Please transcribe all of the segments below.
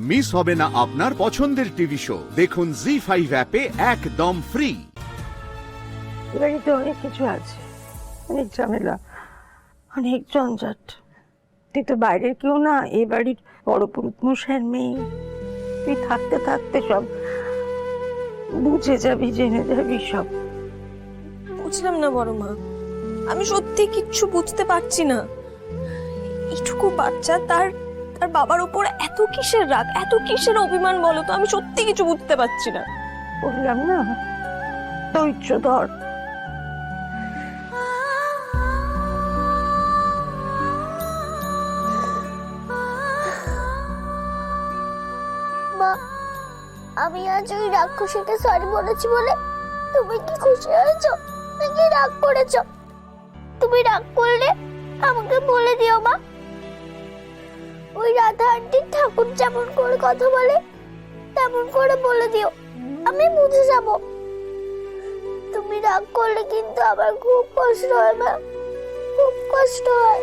Miss হবে না আপনার পছন্দের টিভি শো। দেখুন জি5 অ্যাপে একদম ফ্রি। বাড়িতে অনেক কিছু আছে, অনেক ঝামেলা, অনেক ঝঞ্ঝাট। তুই তো বাইরের কেউ না, এ বাড়ির বড় পুরুত মশাইয়ের মেয়ে। তুই থাকতে থাকতে সব বুঝে যাবি, জেনে যাবি সব। বুঝলাম না বড় মা, আমি সত্যি কিচ্ছু বুঝতে পারছি না। এইটুকু বাচ্চা, তার তার বাবার উপর এত কিসের রাগ, এত কিসের অভিমান বলো তো? আমি সত্যি কিছু বুঝতে পারছি না। বললাম না, ধৈর্য ধর। মা, আমি আজ ওই রাক্ষসীকে সরি বলেছি বলে তুমি কি খুশি হয়েছো নাকি রাগ করেছো? তুমি রাগ করলে আমাকে বলে দিও মা। ওই রাধা আন্টি ঠাকুর যেমন করে কথা বলে তেমন করে বলে দিও, আমি বুঝে যাব। তুমি রাগ করলে কিন্তু আমার খুব কষ্ট হয় মা, খুব কষ্ট হয়।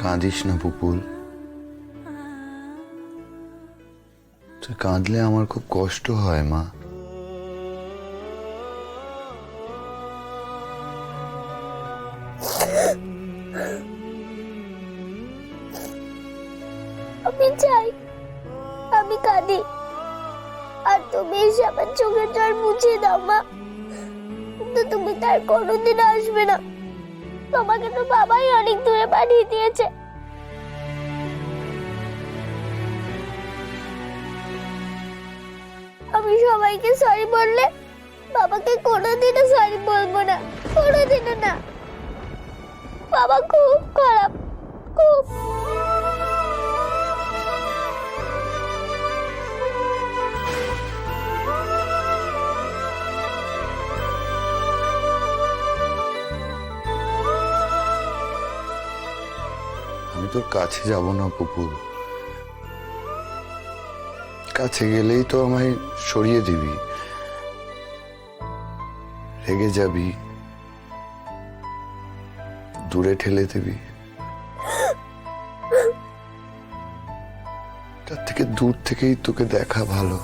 কাঁদিস না পুপুল, তুই কাঁদলে আমার খুব কষ্ট হয় মা। আমি চাই আমি কাঁদি, আর তুমি এসে আমার চোখের জল মুছিয়ে দাও মা। কিন্তু তুমি তার কোনোদিন আসবে না, তোমাকে তো বাবাই অনেক দূরে পাঠিয়ে দিয়েছে। আমি সবাইকে সরি বললে বাবাকে কোনোদিনও সরি বলবো না, কোনোদিনও না। বাবা খুব খারাপ, খুব। আমি তোর কাছে যাব না পুপুল, কাছে গেলেই তো আমায় সরিয়ে দিবি, রেগে যাবি, দূরে ঠেলে দিবি। তার থেকে দূর থেকেই তোকে দেখা ভালো।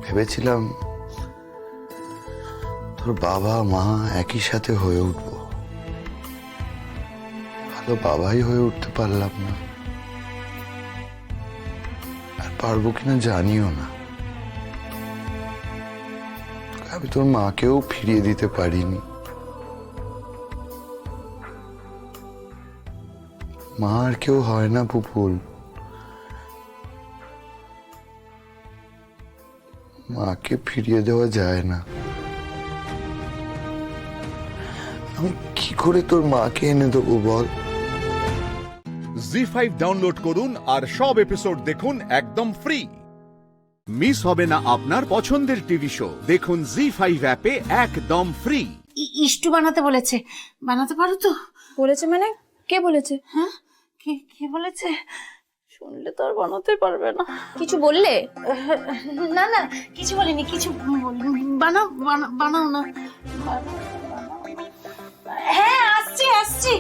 ভেবেছিলাম তোর বাবা মা একই সাথে হয়ে উঠবো, ভালো বাবাই হয়ে উঠতে পারলাম না, আর পারবো কিনা জানিও না। আমি তোর মাকেও ফিরিয়ে দিতে পারিনি। মা আর কেউ হয় না পুপুল, মাকে ফিরিয়ে দেওয়া যায় না। আমি কি করে তোর মাকে এনে দেবো বল? জি5 ডাউনলোড করুন আর সব এপিসোড দেখুন একদম ফ্রি। মিস হবে না আপনার পছন্দের টিভি শো। দেখুন জি5 অ্যাপে একদম ফ্রি। ইস্টু বানাতে বলেছে, বানাতে পারো তো? বলেছে মানে? কে বলেছে? হ্যাঁ, কে কে বলেছে? শুনলে তো আর বানাতে পারবে না। কিছু বললে? না না, কিছু বলিনি, কিছু বানাও, বানাও না। হ্যাঁ, আসছি আসছি।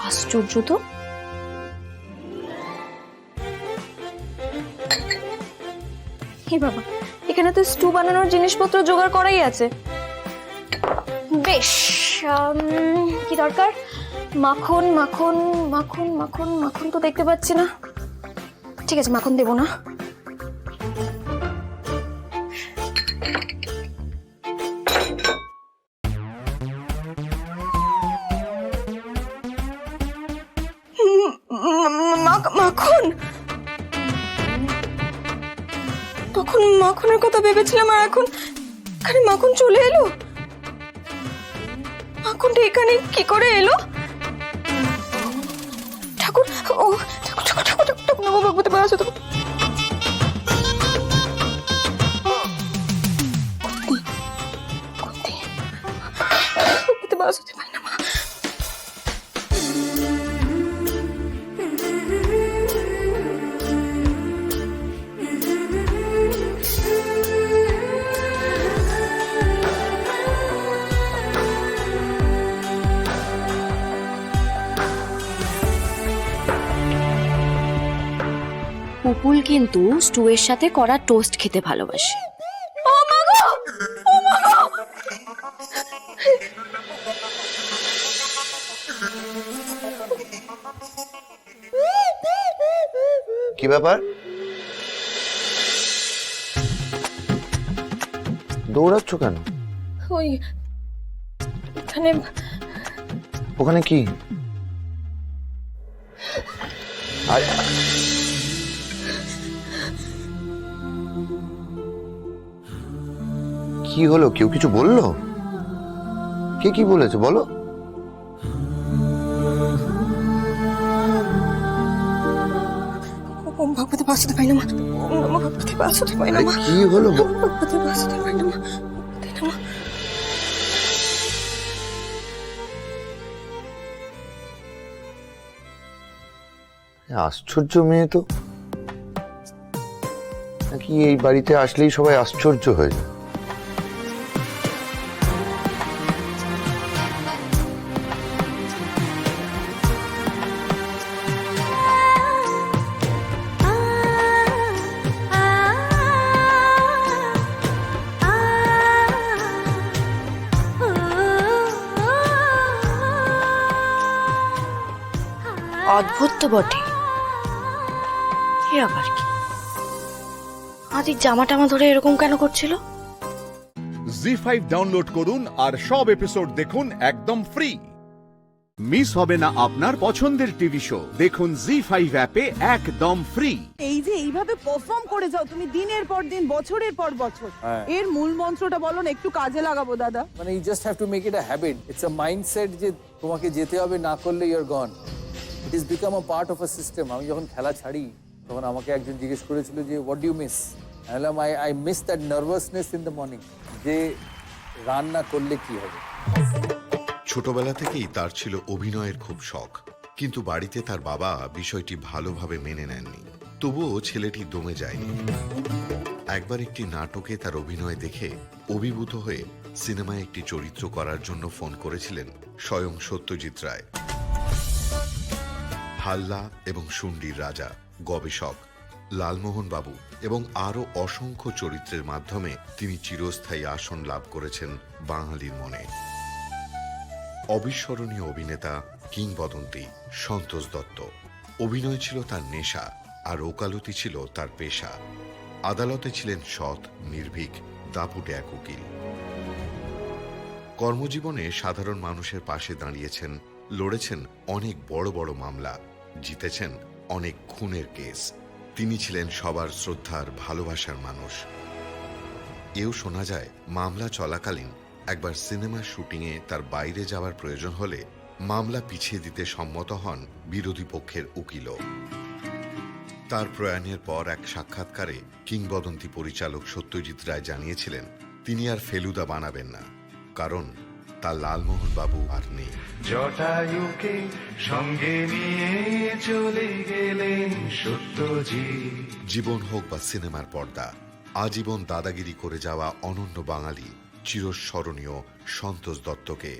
আশ্চর্য তো। হে বাবা, এখানে তো স্টু বানানোর জিনিসপত্র জোগাড় করাই আছে। বেশ, কি দরকার? মাখন মাখন মাখন মাখন মাখন তো দেখতে পাচ্ছি না। ঠিক আছে, মাখন দেবো না। মাখন, তখন মাখনের কথা ভেবেছিলাম, আর এখন এখানে মাখন চলে এলো। মাখনটা এখানে কি করে এলো? ঠাকুর, ও ঠাকুর ঠাকুর ঠাকুর ঠাকুর, নমো ভগবতে বাসুদেবায়। বাঁচাতে পারি না মা। পুপুল কিন্তু স্টুয়ের সাথে করা টোস্ট খেতে ভালোবাসে। কি ব্যাপার? দৌড়াচ্ছ কেন? ওই এখানে ওখানে কি? কি হলো? কেউ কিছু বললো? কে কি বলেছে বলো? ওম ভগবতী বাঁচাতে পারি না মা। ওম নমঃ ভগবতী বাঁচাতে পারি না আরে মা। কি হলো? ভগবতী বাঁচাতে পারি না মা। তাই না মা? আশ্চর্য মেয়ে তো, নাকি এই বাড়িতে আসলেই সবাই আশ্চর্য হয়ে যায়? অদ্ভুত তো বটে। এ আবার কি? আদির জামা টামা ধরে এরকম কেন করছিল? জি5 ডাউনলোড করুন আর সব এপিসোড দেখুন একদম ফ্রি। মিস হবে না আপনার পছন্দের টিভি শো, দেখুন জি5 অ্যাপে একদম ফ্রি। এই যে এইভাবে পারফর্ম করে যাও তুমি দিনের পর দিন, বছরের পর বছর, এর মূল মন্ত্রটা বলো না, একটু কাজে লাগাবো দাদা। মানে you just have to make it a habit. It's a mindset যে তোমাকে যেতে হবে, না করলে you are gone. It is become a part of a system. আমি যখন খেলা ছাড়ি তখন আমাকে একজন জিজ্ঞেস করেছিল যে what do you miss? I miss that nervousness in the morning, যে রান না করলে কি হবে। ছোটবেলা থেকেই তার ছিল অভিনয়ের খুব শখ, কিন্তু বাড়িতে তার বাবা বিষয়টি ভালোভাবে মেনে নেননি। তবুও ছেলেটি দমে যায়নি। একবার একটি নাটকে তার অভিনয় দেখে অভিভূত হয়ে সিনেমায় একটি চরিত্র করার জন্য ফোন করেছিলেন স্বয়ং সত্যজিৎ রায়। হাল্লা এবং শুন্ডির রাজা, গবেষক, লালমোহন বাবু এবং আরও অসংখ্য চরিত্রের মাধ্যমে তিনি চিরস্থায়ী আসন লাভ করেছেন বাঙালির মনে। অবিস্মরণীয় অভিনেতা, কিংবদন্তি সন্তোষ দত্ত। অভিনয় ছিল তার নেশা, আর ওকালতি ছিল তার পেশা। আদালতে ছিলেন সৎ, নির্ভীক, দাপুটে এক উকিল। কর্মজীবনে সাধারণ মানুষের পাশে দাঁড়িয়েছেন, লড়েছেন অনেক বড় বড় মামলা, জিতেছেন অনেক খুনের কেস। তিনি ছিলেন সবার শ্রদ্ধার, ভালোবাসার মানুষ। এও শোনা যায় মামলা চলাকালীন একবার সিনেমার শুটিংয়ে তার বাইরে যাওয়ার প্রয়োজন হলে মামলা পিছিয়ে দিতে সম্মত হন বিরোধী পক্ষের উকিলও। তার প্রয়াণের পর এক সাক্ষাৎকারে কিংবদন্তি পরিচালক সত্যজিৎ রায় জানিয়েছিলেন তিনি আর ফেলুদা বানাবেন না, কারণ তার লালমোহন বাবু আর নেই। জটায়ুকে সঙ্গে নিয়ে চলে গেলেন সত্যজিৎ। জীবন হোক বা সিনেমার পর্দা, আজীবন দাদাগিরি করে যাওয়া অনন্য বাঙালি চিরস্মরণীয় সন্তোষ দত্তকে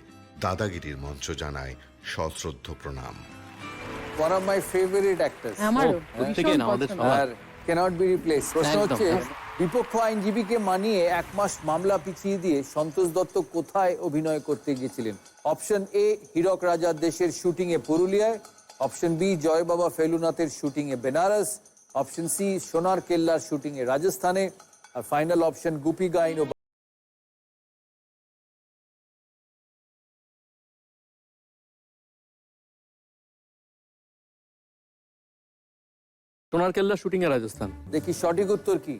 দাদাগিরির মঞ্চ জানায় সশ্রদ্ধ প্রণাম। One of my favorite actors. আমারও প্রত্যেকে আমাদের সবার cannot be replaced. প্রশ্ন হচ্ছে, বিপক্ষ আইনজীবীকে মানিয়ে 1 মাস মামলা পিছিয়ে দিয়ে সন্তোষ দত্ত কোথায় অভিনয় করতে গিয়েছিলেন? অপশন এ, হীরক রাজার দেশের শুটিং এ পুরুলিয়ায়। অপশন বি, জয় বাবা ফেলুনাথের শুটিং এ বেনারস। অপশন সি, সোনার কেল্লার শুটিং এ রাজস্থানে। আর ফাইনাল অপশন, গুপি গাইন ও সোনার কেল্লা শুটিং এ রাজস্থান। দেখি সঠিক উত্তর কি।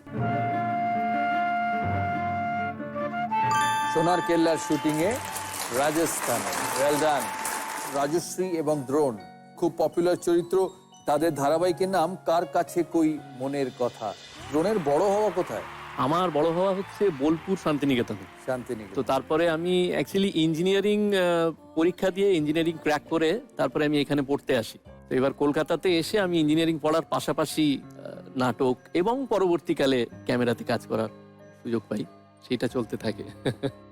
সোনার কেল্লার শুটিং এ রাজস্থান। Well done. রাজশ্রী এবং দ্রোণ খুব পপুলার চরিত্র। তাদের ধারাবাহিকের নাম কার কাছে কই মনের কথা। দ্রোণের বড় হওয়া কোথায়? আমার বড় হওয়া হচ্ছে বোলপুর শান্তিনিকেতনে। শান্তিনিকেতন। তো তারপরে আমি অ্যাকচুয়ালি ইঞ্জিনিয়ারিং পরীক্ষা দিয়ে ইঞ্জিনিয়ারিং ক্র্যাক করে তারপরে আমি এখানে পড়তে আসি। তো এবার কলকাতাতে এসে আমি ইঞ্জিনিয়ারিং পড়ার পাশাপাশি নাটক এবং পরবর্তীকালে ক্যামেরাতে কাজ করার সুযোগ পাই, সেটা চলতে থাকে।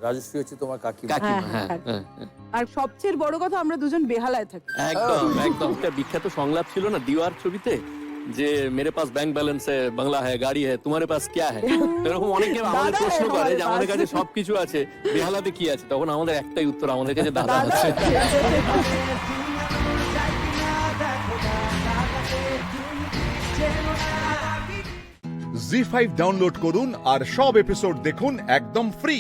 রাজশ্রী হচ্ছে তোমার কাকিমা। কাকিমা, হ্যাঁ, হ্যাঁ, হ্যাঁ, হ্যাঁ। আর সবচেয়ে বড় কথা আমরা দুজন বেহালায় থাকি। একদম একদম। একটা বিখ্যাত সংলাপ ছিল না দিওয়ার ছবিতে, যে মেরে পাস ব্যাংক ব্যালেন্স হ্যায়, বাংলা হ্যায়, গাড়ি হ্যায়, তোমার পাস ক্যা হ্যায়। এরকম অনেকে আমাদের প্রশ্ন করে যে আমাদের কাছে সবকিছু আছে, বেহালাতে কি আছে? তখন আমাদের একটাই উত্তর, আমাদের কাছে দাদা আছে। জি5 ডাউনলোড করুন আর সব এপিসোড দেখুন একদম ফ্রি।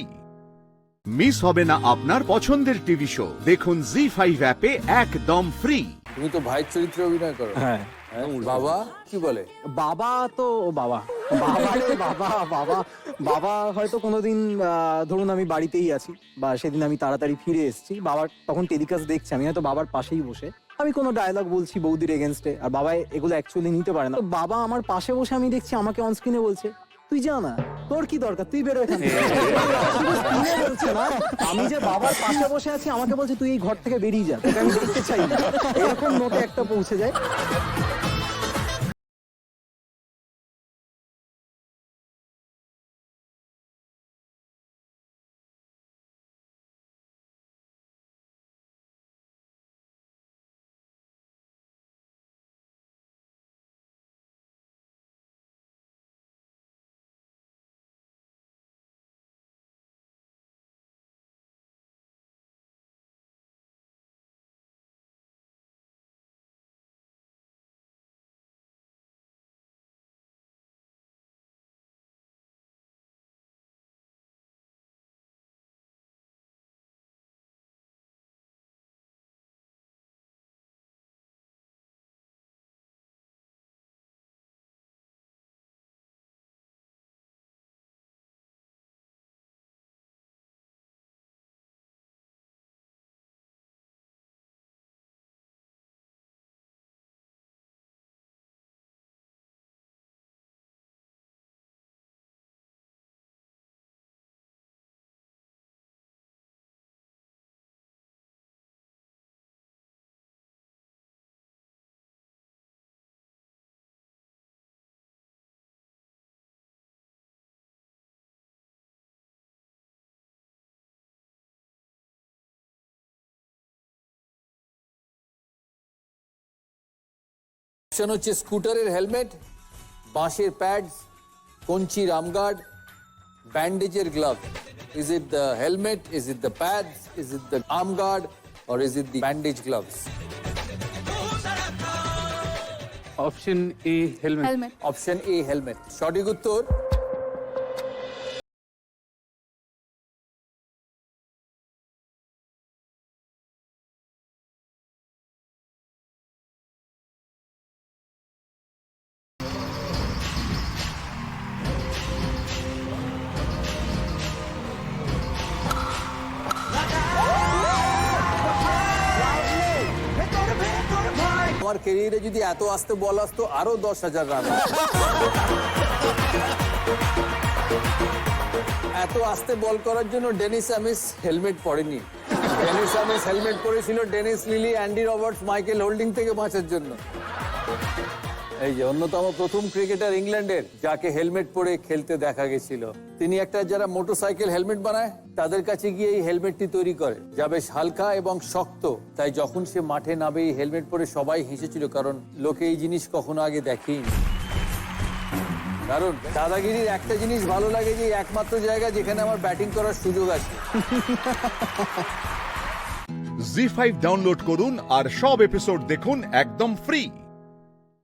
মিস হবে না আপনার পছন্দের টিভি শো, দেখুন জি5 অ্যাপে একদম ফ্রি। তুমি তো ভাইয়ের চরিত্রে অভিনয় করো। হ্যাঁ। বাবা কি বলে? বাবা তো বাবা বাবা হয়তো কোনোদিন ধরুন আমি বাড়িতেই আছি বা সেদিন আমি তাড়াতাড়ি ফিরে এসেছি, বাবা তখন টেলিকাস্ট দেখছে, আমি হয়তো বাবার পাশেই বসে আমি কোনো ডায়লগ বলছি বৌদির এগেনস্টে, আর বাবা এগুলো অ্যাকচুয়ালি নিতে পারে না। তো বাবা আমার পাশে বসে আমি দেখছি আমাকে অন স্ক্রিনে বলছে, তুই যা না, তোর কি দরকার, তুই বেরো এখান থেকে। বলছে না, আমি যে বাবার পাশে বসে আছি আমাকে বলছে তুই এই ঘর থেকে বেরিয়ে যা, তোকে আমি দেখতে চাই না। এরকম নোটে একটা পৌঁছে যায়। অপশন হচ্ছে স্কুটারের হেলমেট, বাঁশের প্যাডস, কঞ্চি রামগার্ড, ব্যান্ডেজের glove. Is it the helmet, is it the pads, is it the arm guard, or is it the bandage gloves? Option A helmet. Option A helmet সঠিক উত্তর। আমার ক্যারিয়ারে যদি এত আসতে বল আসতো আরো 10,000 রান। এত আসতে বল করার জন্য ডেনিস অ্যামিস হেলমেট পরেনি। ডেনিস অ্যামিস হেলমেট পরেছিল Dennis Lillee, Andy Roberts, Michael Holding থেকে বাঁচার জন্য। এই যে অন্যতম প্রথম ক্রিকেটার ইংল্যান্ডের যাকে হেলমেট পরে খেলতে দেখা গেছিল, তিনি একটা যারা মোটরসাইকেল হেলমেট বানায় তাদের কাছে গিয়ে এই হেলমেটটি তৈরি করে, যা বেশ হালকা এবং শক্ত। তাই যখন সে মাঠে নামে এই হেলমেট পরে সবাই হেসেছিল, কারণ লোকে এই জিনিস কখনো আগে দেখেনি। কারণ দাদাগিরির একটা জিনিস ভালো লাগে যে একমাত্র জায়গা যেখানে আমার ব্যাটিং করার সুযোগ আছে। জি5 ডাউনলোড করুন আর সব এপিসোড দেখুন একদম ফ্রি।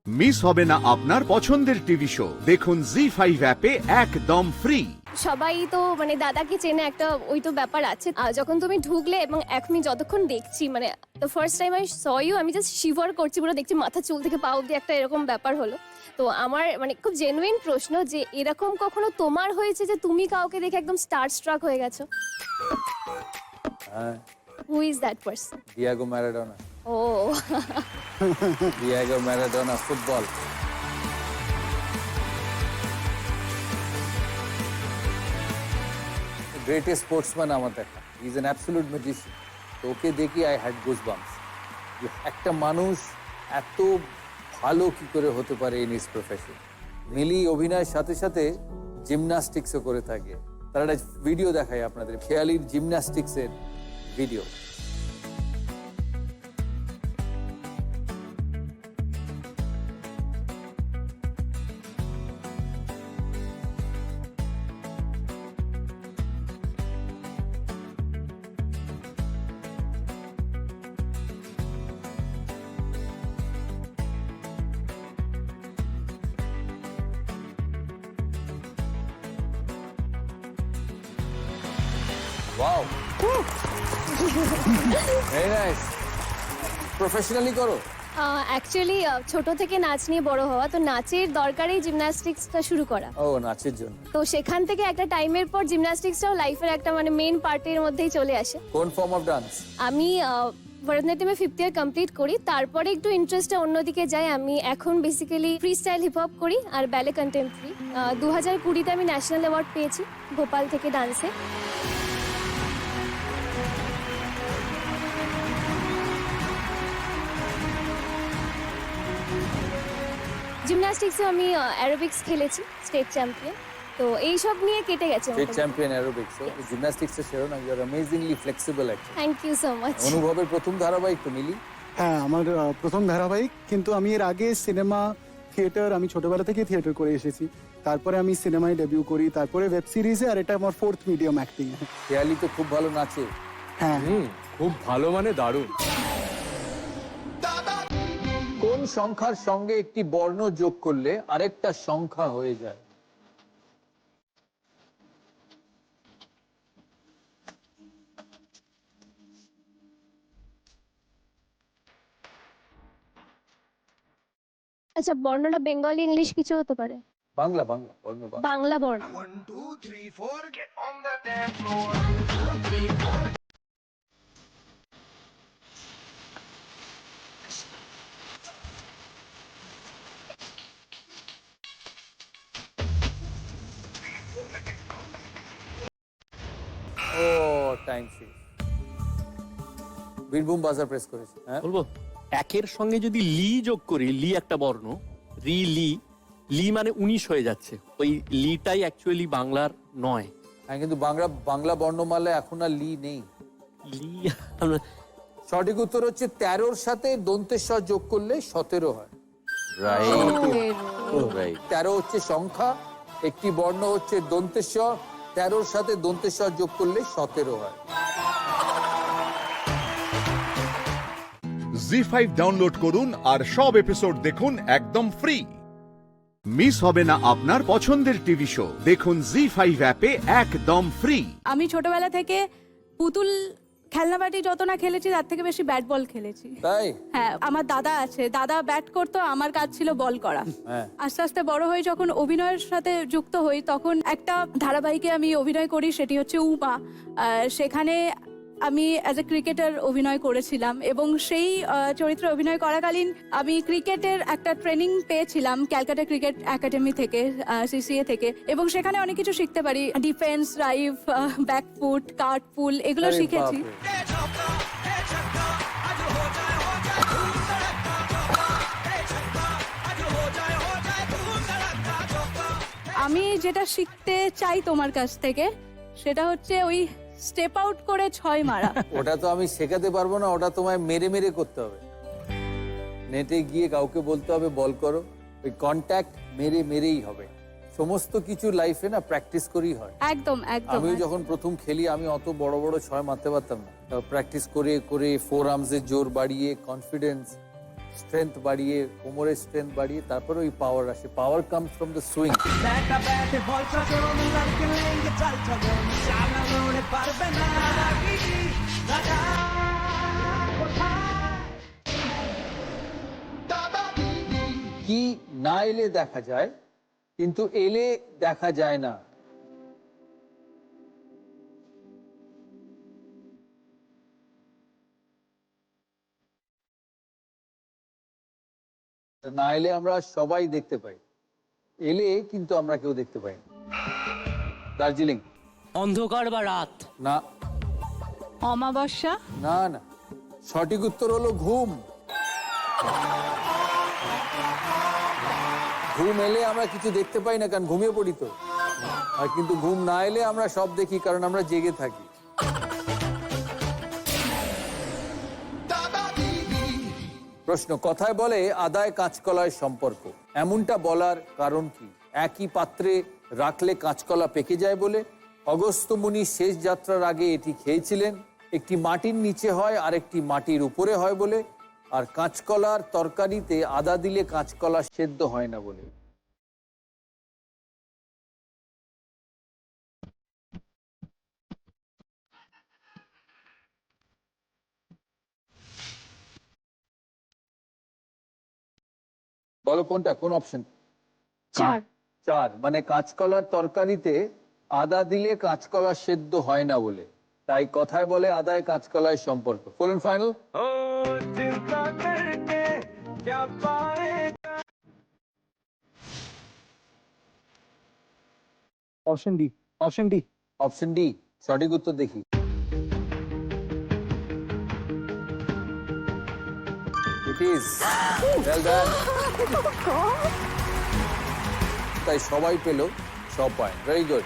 মিস হবে না আপনার পছন্দের টিভি শো, দেখুন জি5 অ্যাপে একদম ফ্রি। সবাই তো মানে দাদাকে চেনে, একটা ওই তো ব্যাপার আছে। যখন তুমি ঢুকলে এবং আমি যতক্ষণ দেখছি, মানে the first time I saw you, আমি জাস্ট শিভার করছি, পুরো দেখছি মাথা চুল থেকে পা অব্দি একটা এরকম ব্যাপার হলো। তো আমার মানে খুব জেনুইন প্রশ্ন, যে এরকম কখনো তোমার হয়েছে যে তুমি কাউকে দেখে একদম স্টার স্ট্রাক হয়ে গেছো? হ্যাঁ। Who is that person? Diego Maradona. ও Diego Maradona, football. Greatest sportsman আমার দেখা, ইজ অ্যান অ্যাবসলিউট ম্যাজিশিয়ান। তো ওকে দেখি আই হ্যাড গুজবাম্পস। একটা মানুষ এত ভালো কি করে হতে পারে ইন হিজ প্রফেশন। মিলি অভিনয়ের সাথে সাথে জিমন্যাস্টিক্সও করে থাকে। তার একটা ভিডিও দেখায় আপনাদের, খেয়ালির জিমন্যাস্টিক্সের video. Wow, very nice. Professionally করো? অ্যাকচুয়ালি ছোট থেকে নাচ নিয়ে বড় হওয়া, তো নাচের দরকারেই জিমন্যাস্টিক্সটা শুরু করা। ও, নাচের জন্য। তো সেখান থেকে একটা টাইমের পর জিমন্যাস্টিক্সটাও লাইফের একটা মানে মেইন পার্টের মধ্যেই চলে আসে। কোন ফর্ম অফ ডান্স? আমি ভরতনাট্যমে 5th ইয়ার কমপ্লিট করি, তারপরে একটু ইন্টারেস্টটা অন্যদিকে যায়। আমি এখন basically free style hip hop করি আর ব্যালে কন্টেম্পোরারি। 2020-তে আমি ন্যাশনাল অ্যাওয়ার্ড পেয়েছি ভোপাল থেকে ডান্সে। জিমন্যাস্টিক্সে আমি অ্যারোবিক্স খেলেছি, স্টেট চ্যাম্পিয়ন। তো এইসব নিয়ে কেটে গেছে। স্টেট চ্যাম্পিয়ন অ্যারোবিক্স, জিমন্যাস্টিক্সে সেরো না, you are amazingly flexible actually. Thank you so much. অনুভবের প্রথম ধারাবাহিক তো মিলি? হ্যাঁ, আমার প্রথম ধারাবাহিক। কিন্তু আমি এর আগে সিনেমা, থিয়েটার, আমি ছোটবেলা থেকে থিয়েটার করে এসেছি। তারপরে আমি সিনেমায় ডেবিউ করি, তারপরে ওয়েব সিরিজে, আর এটা আমার 4th মিডিয়াম অ্যাক্টিং। খেয়ালি তো খুব ভালো নাচে। হ্যাঁ, খুব ভালো মানে দারুণ। কোন সংখ্যার সঙ্গে একটি বর্ণ যোগ করলে আরেকটা সংখ্যা হয়ে যায়? আচ্ছা, বর্ণটা বেঙ্গলি, ইংলিশ কিছু হতে পারে? বাংলা, বাংলা বর্ণ। বাংলা বর্ণ। 1 2 3 4 get on the dance floor. ও, টাইম শেষ। বীরভূম বাজার প্রেস করেছে। হ্যাঁ, বলবো একের সঙ্গে যদি লি যোগ করি, লি একটা বর্ণ, রি লি, লি মানে 19 হয়ে যাচ্ছে। ওই লিটাই অ্যাকচুয়ালি বাংলার নয়। হ্যাঁ, কিন্তু বাংলা বর্ণমালায় এখন আর লি নেই। লি সঠিক উত্তর হচ্ছে 13-র সাথে দন্তেশ্বর যোগ করলে 17 হয়। রাইট। 13 হচ্ছে সংখ্যা, একটি বর্ণ হচ্ছে দন্তেশ্বর, 13-র সাথে দন্তেশ্বর যোগ করলে 17 হয়। জি5 ডাউনলোড করুন আর সব এপিসোড দেখুন একদম ফ্রি। মিস হবে না আপনার পছন্দের টিভি শো, দেখুন জি5 অ্যাপে একদম ফ্রি। আমি ছোটবেলা থেকে পুতুল খেলনাবাটি যত না খেলেছি তার থেকে বেশি ব্যাট বল খেলেছি। তাই? হ্যাঁ, আমার দাদা আছে, দাদা ব্যাট করতো, আমার কাজ ছিল বল করা। হ্যাঁ। আস্তে আস্তে বড় হয়ে যখন অভিনয়ের সাথে যুক্ত হই, তখন একটা ধারাবাহিকে আমি অভিনয় করি, সেটি হচ্ছে উমা। সেখানে আমি অ্যাজ এ ক্রিকেটার অভিনয় করেছিলাম, এবং সেই চরিত্রে অভিনয় করাকালীন আমি ক্রিকেটের একটা ট্রেনিং পেয়েছিলাম ক্যালকাটা ক্রিকেট একাডেমি থেকে, সিসিএ থেকে, এবং সেখানে অনেক কিছু শিখতে পারি। ডিফেন্স, ড্রাইভ, ব্যাকফুট, কাট পুল, এগুলো শিখেছি। আমি যেটা শিখতে চাই তোমার কাছ থেকে, সেটা হচ্ছে ওই স্টেপ আউট করে 6 মারা। ওটা তো আমি শেখাতে পারবো না, ওটা তোমায় মেরে মেরে করতে হবে। নেটে গিয়ে কাউকে বলতে হবে বল করো, ওই কন্ট্যাক্ট মেরে মেরেই হবে। সমস্ত কিছু লাইফে না প্র্যাকটিস করেই হয়। একদম একদম। আমি যখন প্রথম খেলি, আমি অত বড় বড় 6 মারতে পারতাম না। প্র্যাকটিস করে করে ফোর আর্মসের জোর বাড়িয়ে, কনফিডেন্স, স্ট্রেংথ বাড়িয়ে, কোমরের স্ট্রেংথ বাড়িয়ে, তারপরে ওই পাওয়ার আসে। পাওয়ার কামস ফ্রম দ্য সুইং। কি না এলে দেখা যায়, কিন্তু এলে দেখা যায় না। না এলে আমরা সবাই দেখতে পাই, এলে কিন্তু আমরা কেউ দেখতে পাই না। দার্জিলিং। অন্ধকার বা রাত। না অমাবস্যা। না না, সঠিক উত্তর হলো ঘুম। ঘুম এলে আমরা কিছু দেখতে পাই না, কারণ ঘুমিয়ে পড়ি তো। আর কিন্তু ঘুম না এলে আমরা সব দেখি, কারণ আমরা জেগে থাকি। প্রশ্ন, কথায় বলে আদায় কাঁচকলায় সম্পর্ক, এমনটা বলার কারণ কি? একই পাত্রে রাখলে কাঁচকলা পেকে যায় বলে, অগস্ত্য মুনি শেষ যাত্রার আগে এটি খেয়েছিলেন, একটি মাটির নিচে হয় আর একটি মাটির উপরে হয় বলে, আর কাঁচকলার তরকারিতে আদা দিলে কাঁচকলা সেদ্ধ হয় না বলে। বলো কোনটা, কোন অপশন? চার, মানে কাঁচকলার তরকারিতে আদা দিলে কাঁচকলা সেদ্ধ হয় না বলে, তাই কথায় বলে আদায় কাঁচকলায় সম্পর্ক। Full and final? Option D. Option D. Option D সঠিক উত্তর। দেখি, ইট ইজ ওয়েল ডান। তাই সবাই পেল 6 পয়েন্ট। Very good.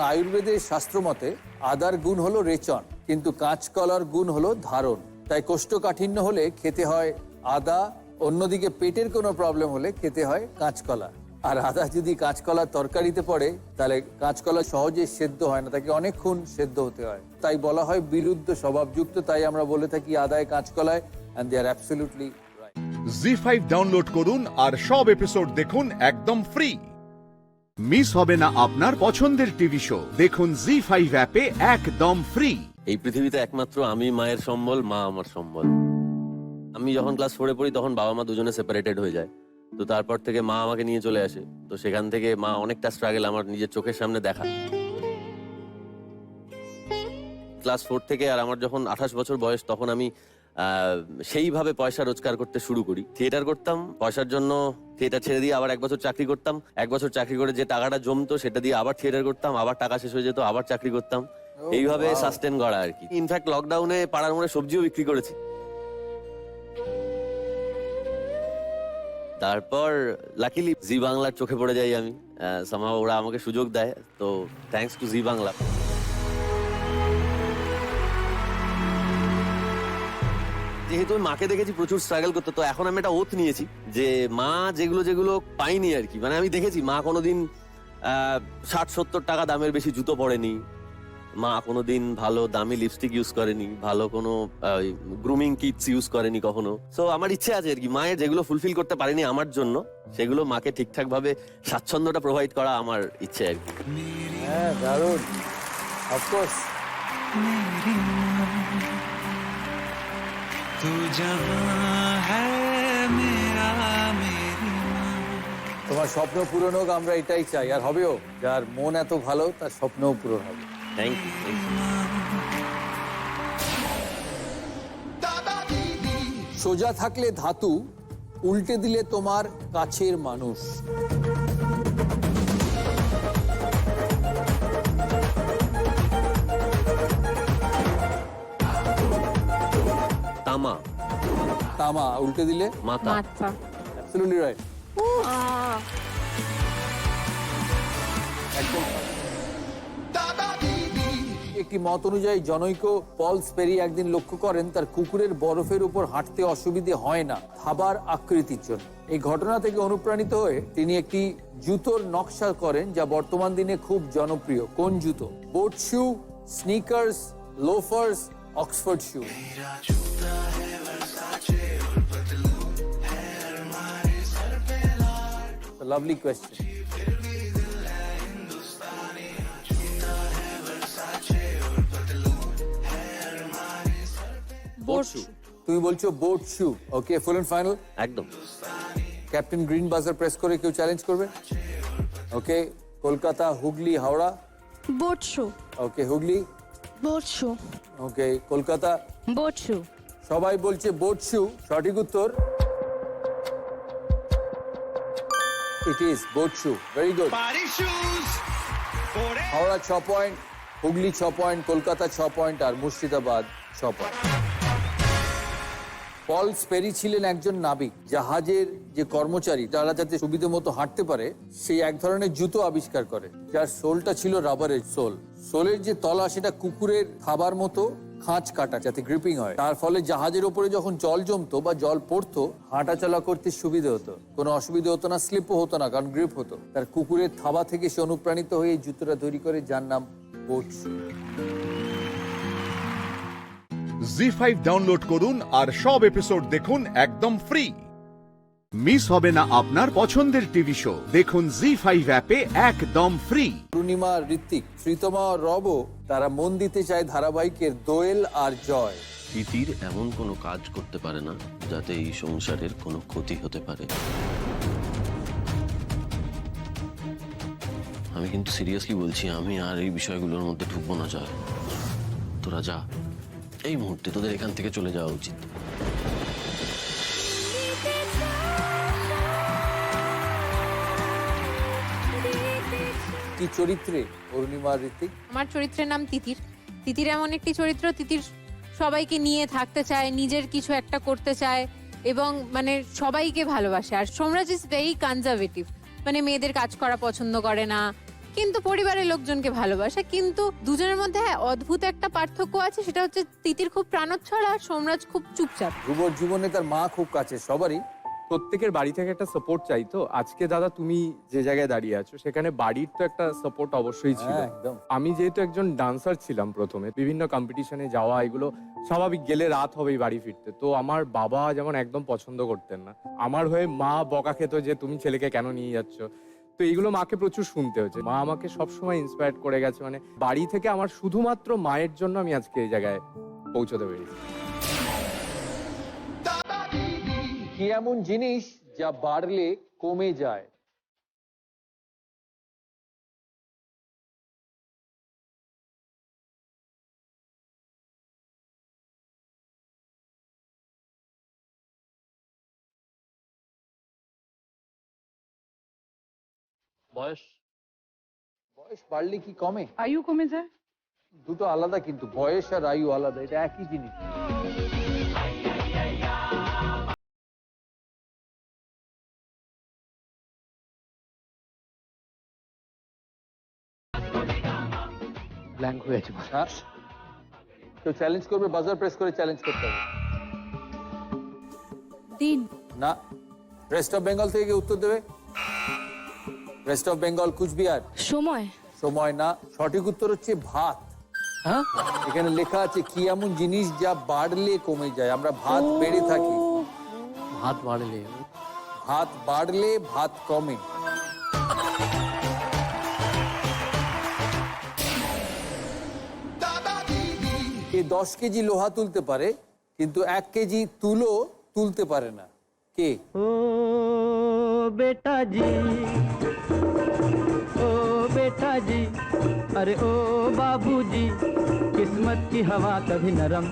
আয়ুর্বেদের শাস্ত্র মতে আদার গুণ হলো রেচন, কিন্তু কাঁচকলার গুণ হলো ধারণ। তাই কোষ্ঠকাঠিন্য হলে খেতে হয় আদা, অন্যদিকে পেটের কোনো প্রবলেম হলে খেতে হয় কাঁচকলা। আর আদা যদি কাঁচকলার তরকারিতে পড়ে, তাহলে কাঁচকলা সহজে সেদ্ধ হয় না, তাকে অনেকক্ষণ সেদ্ধ হতে হয়। তাই বলা হয় বিরুদ্ধ স্বভাবযুক্ত। তাই আমরা বলে থাকি আদায় কাঁচকলায়, and they are absolutely right. Zee five download করুন আর সব এপিসোড দেখুন একদম ফ্রি। মিস হবে না আপনার পছন্দের টিভি শো, দেখুন জি5 অ্যাপে একদম ফ্রি। এই পৃথিবীতে একমাত্র আমি মায়ের সম্বল, মা আমার সম্বল। আমি যখন ক্লাস 4-এ পড়ি তখন বাবা মা দুজনে সেপারেটেড হয়ে যায়। তো তারপর থেকে মা আমাকে নিয়ে চলে আসে। তো সেখান থেকে মা অনেকটা স্ট্রাগল আমার নিজের চোখের সামনে দেখা। ক্লাস 4 থেকে আর আমার যখন 28 বছর বয়স, তখন আমি সেইভাবে পয়সা রোজগার করতে শুরু করি। থিয়েটার করতাম, পয়সার জন্য থিয়েটার ছেড়ে দিয়ে আবার 1 বছর চাকরি করতাম। 1 বছর চাকরি করে যে টাকাটা জমতো সেটা দিয়ে আবার থিয়েটার করতাম, আবার টাকা শেষ হয়ে যেত, আবার চাকরি করতাম। এইভাবে সাস্টেন করা আর কি। ইনফ্যাক্ট লকডাউনে পাড়ার মোড়ে সবজিও বিক্রি করেছি। তারপর লাকিলি জি বাংলার চোখে পড়ে যাই আমি। সামহাও ওরা আমাকে সুযোগ দেয়, তো থ্যাঙ্কস টু জি বাংলা। যেহেতু আমি মাকে দেখেছি প্রচুর স্ট্রাগল করতে, তো এখন আমি একটা ওথ নিয়েছি যে মা যেগুলো পাইনি আর কি, মানে আমি দেখেছি মা কোনোদিন 60-70 টাকা দামের বেশি জুতো পরেনি, মা কোনোদিন ভালো দামি লিপস্টিক ইউজ করেনি, ভালো কোনো গ্রুমিং কিটস ইউজ করেনি কখনো। সো আমার ইচ্ছে আছে আর কি, মায়ের যেগুলো ফুলফিল করতে পারিনি আমার জন্য, সেগুলো মাকে ঠিকঠাক ভাবে স্বাচ্ছন্দ্যটা প্রোভাইড করা আমার ইচ্ছে আর কি। হ্যাঁ, দারুণ। অফকোর্স। তোমার স্বপ্ন পূরণ হোক, আমরা এটাই চাই, আর হবেও। যার মন এত ভালো তার স্বপ্নও পূরণ হবে। Thank you. সোজা থাকলে ধাতু, উল্টে দিলে তোমার কাছের মানুষ। তামা। তামা, উল্টে দিলে মাথা। Absolutely right. একদম। একটি মত অনুযায়ী জনৈক পল স্পেরি একদিন লক্ষ্য করেন তার কুকুরের বরফের উপর হাঁটতে অসুবিধে হয় না থাবার আকৃতির জন্য। এই ঘটনা থেকে অনুপ্রাণিত হয়ে তিনি একটি জুতোর নকশা করেন, যা বর্তমান দিনে খুব জনপ্রিয়। কোন জুতো? Boat shoe, sneakers, loafers, Oxford shoe. Lovely question. Boat shoe. তুমি বলছো boat shoe. Okay, full and final? একদম। ক্যাপ্টেন গ্রিন বাজার প্রেস করে কেউ চ্যালেঞ্জ করবে? Okay, Kolkata, Hooghly, Howrah. Boat shoe. Okay, Hooghly. Boat shoe. Okay, Kolkata. Boat shoe. সবাই বলছে বোট শু। সঠিক উত্তর it is boat shoe. Very good. Howrah 6 point, Hooghly 6 point, Kolkata 6 point আর Murshidabad 6 point. পল স্পেরি ছিলেন একজন নাবিক। জাহাজের যে কর্মচারী তারা যাতে সুবিধা মতো হাঁটতে পারে সেই এক ধরনের জুতো আবিষ্কার করে, যার সোলটা ছিল রাবারের সোল। সোলের যে তলা সেটা কুকুরের খাবার মতো খাঁজ কাটা, যাতে গ্রিপিং হয়। তার ফলে জাহাজের ওপরে যখন জল জমতো বা জল পড়তো হাঁটাচলা করতে সুবিধা হতো, কোনো অসুবিধা হতো না, স্লিপও হতো না, কারণ গ্রিপ হতো। তার কুকুরের থাবা থেকে সে অনুপ্রাণিত হয়ে এই জুতোটা তৈরি করে, যার নাম বোট শু। জি5 ডাউনলোড করুন আর সব এপিসোড দেখুন একদম ফ্রি। মিস হবে না আপনার পছন্দের টিভি শো, দেখুন জি5 অ্যাপে একদম ফ্রি। পূর্ণিমা, ঋত্বিক, শ্রীতমা, রব তারা মন দিতে চায় ধারাবাহিকের দোয়েল আর জয়। তিতির এমন কোনো কাজ করতে পারে না যাতে এই সংসারের কোনো ক্ষতি হতে পারে। আমি কিন্তু সিরিয়াসলি বলছি, আমি আর এই বিষয়গুলোর মধ্যে ঢুকবো না। যা, তোরা যা, এই মুহূর্তে তোদের এখান থেকে চলে যাওয়া উচিত। কি চরিত্রে পূর্ণিমা, ঋত্বিক? আমার চরিত্রের নাম তিতির। তিতির এমন একটি চরিত্র, তিতির সবাইকে নিয়ে থাকতে চায়, নিজের কিছু একটা করতে চায় এবং মানে সবাইকে ভালোবাসে। আর সোমরাজ ইজ ভেরি কনজারভেটিভ, মানে মেয়েদের কাজ করা পছন্দ করে না, কিন্তু পরিবারের লোকজনকে ভালোবাসে। কিন্তু দুজনের মধ্যে অদ্ভুত একটা পার্থক্য আছে, সেটা হচ্ছে তিতির খুব প্রাণোচ্ছল আর সোমরাজ খুব চুপচাপ। ধ্রুবর জীবনে তার মা খুব কাছে সবারই। প্রত্যেকের বাড়ি থেকে একটা সাপোর্ট চাই। তো আজকে দাদা তুমি যে জায়গায় দাঁড়িয়ে আছো সেখানে বাড়ির তো একটা সাপোর্ট অবশ্যই ছিল। একদম। আমি যেহেতু একজন ডান্সার ছিলাম প্রথমে, বিভিন্ন কম্পিটিশনে যাওয়া এগুলো স্বাভাবিক, গেলে রাত হবেই বাড়ি ফিরতে। তো আমার বাবা যেমন একদম পছন্দ করতেন না, আমার হয়ে মা বকা খেত যে তুমি ছেলেকে কেন নিয়ে যাচ্ছ। তো এইগুলো মাকে প্রচুর শুনতে হয়েছে। মা আমাকে সবসময় ইন্সপায়ার করে গেছে, মানে বাড়ি থেকে আমার শুধুমাত্র মায়ের জন্য আমি আজকে এই জায়গায় পৌঁছতে পেরেছি। কি এমন জিনিস যা বাড়লে কমে যায়? বয়স। বয়স বাড়লে কি কমে? আয়ু কমে যায়। দুটো আলাদা, কিন্তু বয়স আর আয়ু আলাদা, এটা একই জিনিস। ব্ল্যাঙ্ক হয়েছে। হ্যাঁ, কেউ চ্যালেঞ্জ করবে, বাজার প্রেস করে চ্যালেঞ্জ করতে হবে। দিন। না, ওয়েস্ট অফ বেঙ্গল থেকে কেউ উত্তর দেবে? West of Bengal, Coochbehar. সময়। সময় না, সঠিক উত্তর হচ্ছে ভাত। হ্যাঁ, এখানে লেখা আছে কি এমন জিনিস যা বাড়লে কমে যায়। আমরা ভাত বেড়ে থাকি, ভাত বাড়লে। ভাত বাড়লে ভাত কমে। কে 10 কেজি লোহা তুলতে পারে কিন্তু 1 কেজি তুলো তুলতে পারে না? কে? ও বেটা জি, ও बेटा जी, अरे ओ बाबूजी, किस्मत की हवा कभी नरम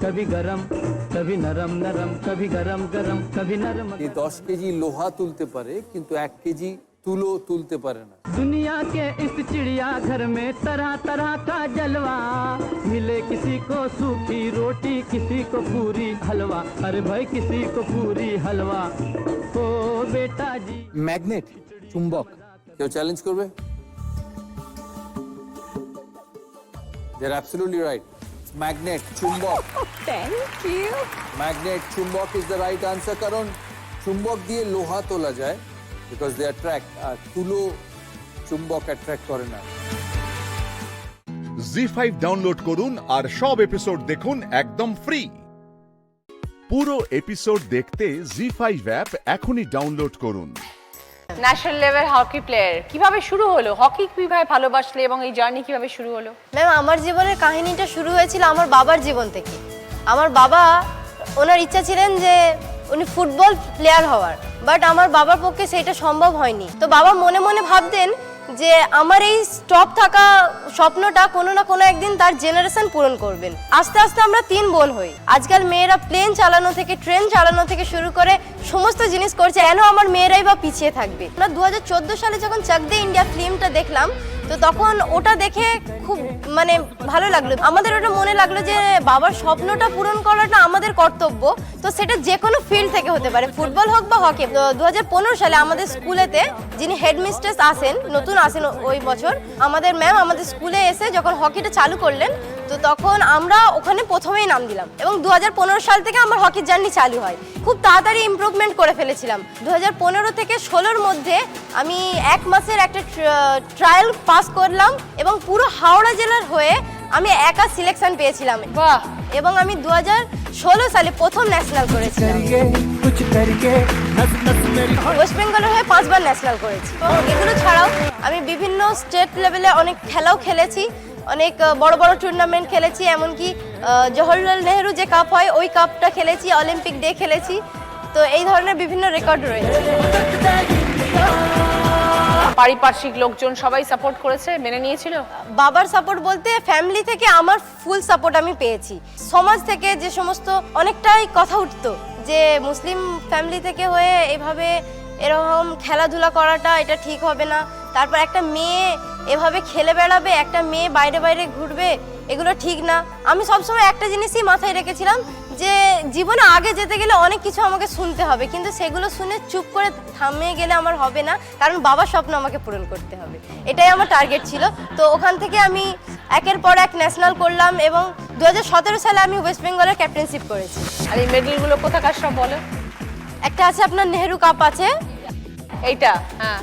कभी गरम, कभी नरम नरम कभी गरम गरम कभी नरम। ये 10 केजी लोहा तुलते पारे किंतु 1 केजी तुलो तुलते पारे ना। दुनिया के इस चिड़िया घर में तरह तरह का जलवा, मिले किसी को सूखी रोटी किसी को पूरी हलवा, अरे भाई किसी को पूरी हलवा। ओ बेटा जी। ম্যাগনেট, চুম্বক। কেউ চ্যালেঞ্জ করবে? They're absolutely right. It's magnet, chumbok. Thank you. Magnet, chumbok is the right answer. কারণ চুম্বক দিয়ে লোহা তোলা যায় because they attract. আর তুলো চুম্বক attract করে না। জি5 ডাউনলোড করুন আর সব এপিসোড দেখুন একদম ফ্রি। পুরো এপিসোড দেখতে জি5 অ্যাপ এখনই ডাউনলোড করুন। ন্যাশনাল লেভেল হকি প্লেয়ার কিভাবে শুরু হলো, হকি কিভাবে ভালোবাসলে এবং এই জার্নি কিভাবে শুরু হলো? ম্যাম, আমার জীবনের কাহিনীটা শুরু হয়েছিল আমার বাবার জীবন থেকে। আমার বাবা, ওনার ইচ্ছা ছিলেন যে উনি ফুটবল প্লেয়ার হওয়ার, বাট আমার বাবার পক্ষে সেটা সম্ভব হয়নি। তো বাবা মনে মনে ভাবতেন যে আমার এই স্টপ থাকা স্বপ্নটা কোনো না কোনো একদিন তার জেনারেশন পূরণ করবেন। আস্তে আস্তে আমরা 3 বোন হই। আজকাল মেয়েরা প্লেন চালানো থেকে ট্রেন চালানো থেকে শুরু করে সমস্ত জিনিস করছে, কেন আমার মেয়েরাই বা পিছিয়ে থাকবে? আমরা 2014 সালে যখন চাক দে ইন্ডিয়া ফিল্মটা দেখলাম, তো তখন ওটা দেখে খুব মানে ভালো লাগলো। আমাদের ওটা মনে লাগলো যে বাবার স্বপ্নটা পূরণ করাটা আমাদের কর্তব্য। তো সেটা যে কোনো ফিল্ড থেকে হতে পারে, ফুটবল হোক বা হকি। 2015 সালে আমাদের স্কুলেতে যিনি হেডমিস্ট্রেস আসেন, নতুন আসেন ওই বছর, আমাদের ম্যাম আমাদের স্কুলে এসে যখন হকিটা চালু করলেন, তো তখন আমরা ওখানে প্রথমেই নাম দিলাম এবং 2015 সাল থেকে আমার হকির জার্নি চালু হয়। খুব তাড়াতাড়ি ইমপ্রুভমেন্ট করে ফেলেছিলাম। 2015 থেকে 16-র মধ্যে আমি 1 মাসের একটা ট্রায়াল পাস করলাম এবং পুরো হাওড়া জেলার হয়ে আমি একা সিলেকশন পেয়েছিলাম। বাহ! এবং আমি 2016 সালে প্রথম ন্যাশনাল করেছিলাম। ওয়েস্ট বেঙ্গলের হয়ে 5 বার ন্যাশনাল করেছি। এগুলো ছাড়াও আমি বিভিন্ন স্টেট লেভেলে অনেক খেলাও খেলেছি, অনেক বড় বড় টুর্নামেন্ট খেলেছি, এমনকি জওহরলাল নেহরু যে কাপ হয় ওই কাপটা খেলেছি, অলিম্পিক ডে খেলেছি। তো এই ধরনের বিভিন্ন রেকর্ড রয়েছে। পারিপার্শ্বিক লোকজন সবাই সাপোর্ট করেছে, মেনে নিয়েছিল? বাবার সাপোর্ট বলতে ফ্যামিলি থেকে আমার ফুল সাপোর্ট আমি পেয়েছি। সমাজ থেকে যে সমস্ত অনেকটাই কথা উঠতো যে মুসলিম ফ্যামিলি থেকে হয়ে এভাবে এরকম খেলাধুলা করাটা এটা ঠিক হবে না, তারপর একটা মেয়ে এভাবে খেলে বেড়াবে, একটা মেয়ে বাইরে বাইরে ঘুরবে, এগুলো ঠিক না। আমি সবসময় একটা জিনিসই মাথায় রেখেছিলাম যে জীবনে আগে যেতে গেলে অনেক কিছু আমাকে শুনতে হবে, কিন্তু সেগুলো শুনে চুপ করে থামিয়ে গেলে আমার হবে না, কারণ বাবার স্বপ্ন আমাকে পূরণ করতে হবে, এটাই আমার টার্গেট ছিল। তো ওখান থেকে আমি একের পর এক ন্যাশনাল করলাম এবং 2017 সালে আমি ওয়েস্ট বেঙ্গলের ক্যাপ্টেনশিপ করেছি। আর এই মেডেলগুলো কোথাকার সব বলো? একটা আছে আপনার নেহেরু কাপ আছে, এইটা হ্যাঁ,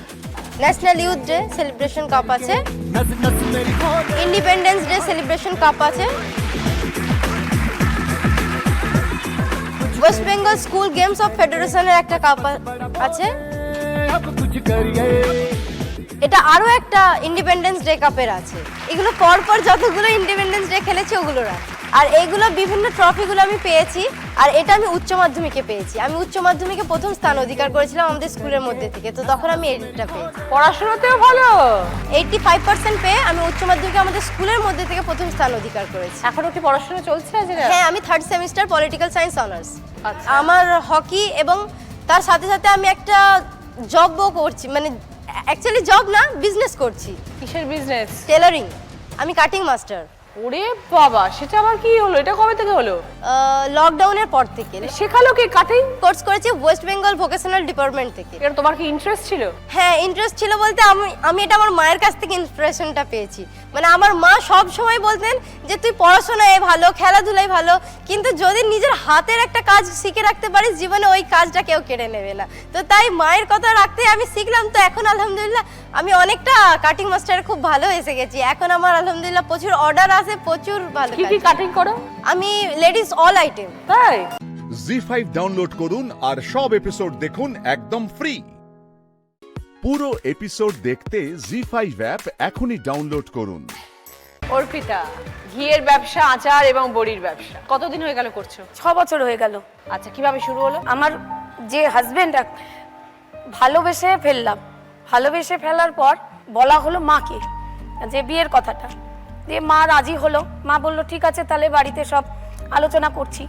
national youth day celebration cup আছে, ইন্ডিপেন্ডেন্স ডে সেলিব্রেশন কাপ আছে, West Bengal school games of ফেডারেশনের একটা কাপ আছে, এটা আরো একটা ইন্ডিপেন্ডেন্স ডে কাপের আছে। এগুলো পরপর যতগুলো ইন্ডিপেন্ডেন্স ডে খেলেছি ওগুলোর আছে। আর এইগুলো বিভিন্ন ট্রফিগুলো আমি পেয়েছি। আর এটা আমি উচ্চ মাধ্যমিকে পেয়েছি। আমি উচ্চ মাধ্যমিকে প্রথম স্থান অধিকার করেছিলাম আমাদের স্কুলের মধ্যে থেকে, তো তখন আমি এটা পেয়েছি। পড়াশোনাতেও ভালো, 85% পেয়ে আমি উচ্চ মাধ্যমিকে আমাদের স্কুলের মধ্যে থেকে প্রথম স্থান অধিকার করেছি। এখনো কি পড়াশোনা চলছে? হ্যাঁ, আমি 3rd semester political science honours. আমার হকি এবং তার সাথে সাথে আমি একটা জবও করছি, মানে অ্যাকচুয়ালি জব না, বিজনেস করছি। কিসের বিজনেস? টেলারিং। আমি কাটিং মাস্টার। ওরে বাবা, সেটা আবার কি হলো? এটা কবে থেকে হলো? লকডাউনের পর থেকে। শেখালো কি কাটিং? কোর্স করেছি ওয়েস্ট বেঙ্গল ভোকেশনাল ডিপার্টমেন্ট থেকে। এটা তোমার কি ইন্টারেস্ট ছিল? হ্যাঁ, ইন্টারেস্ট ছিল বলতে আমি এটা আমার মায়ের কাছ থেকে ইন্সপিরেশনটা পেয়েছি। মানে আমার মা সব সময় বলতেন যে তুই পড়াশোনায় ভালো, খেলাধুলায় ভালো, কিন্তু যদি নিজের হাতের একটা কাজ শিখে রাখতে পারিস জীবনে ওই কাজটা কেউ কেড়ে নেবে না। তো তাই মায়ের কথা রাখতে আমি শিখলাম। তো এখন আলহামদুলিল্লাহ আমি অনেকটা কাটিং মাস্টারে খুব ভালো এসে গেছি। এখন আমার আলহামদুলিল্লাহ প্রচুর অর্ডার আসে, প্রচুর ভালো। কি কি কাটিং করো? আমি লেডিস অল আইটেম। তাই? জি5 ডাউনলোড করুন আর সব এপিসোড দেখুন একদম ফ্রি। পুরো এপিসোড দেখতে জি5 অ্যাপ এখনই ডাউনলোড করুন। অর্পিতা, ঘিয়ের ব্যবসা, আচার এবং বড়ির ব্যবসা কতদিন হয়ে গেল করছো? 6 বছর হয়ে গেল। আচ্ছা, কিভাবে শুরু হলো? আমার যে হাজবেন্ড, ভালোবেসে ফেললাম। ভালোবেসে ফেলার পর বলা হলো মাকে যে বিয়ের কথাটা, দিয়ে মা রাজি হলো। মা বলল ঠিক আছে, তাহলে বাড়িতে সব আলোচনা করছি।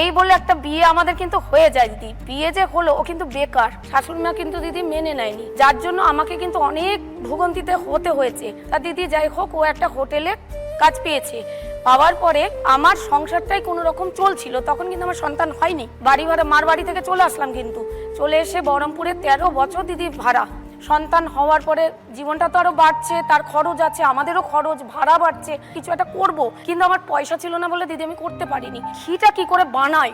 এই বলে একটা বিয়ে আমাদের কিন্তু হয়ে যায় দিদি। বিয়ে যে হলো ও কিন্তু বেকার, শাশুড়ি মা কিন্তু দিদি মেনে নেয়নি, যার জন্য আমাকে কিন্তু অনেক ভোগান্তিতে হতে হয়েছে। তা দিদি যাই হোক, ও একটা হোটেলে কাজ পেয়েছে। পাওয়ার পরে আমার সংসারটাই কোনো রকম চলছিল। তখন কিন্তু আমার সন্তান হয়নি। বাড়ি ভাড়া মার বাড়ি থেকে চলে আসলাম, কিন্তু চলে এসে বহরমপুরে 13 বছর দিদি ভাড়া। সন্তান হওয়ার পরে জীবনটা তো আরো বাড়ছে, তার খরচ আছে, আমাদেরও খরচ, ভাড়া বাড়ছে, কিছু একটা করব, কিন্তু আমার পয়সা ছিল না বলে দিদি আমি করতে পারিনি। ঘিটা কি করে বানাই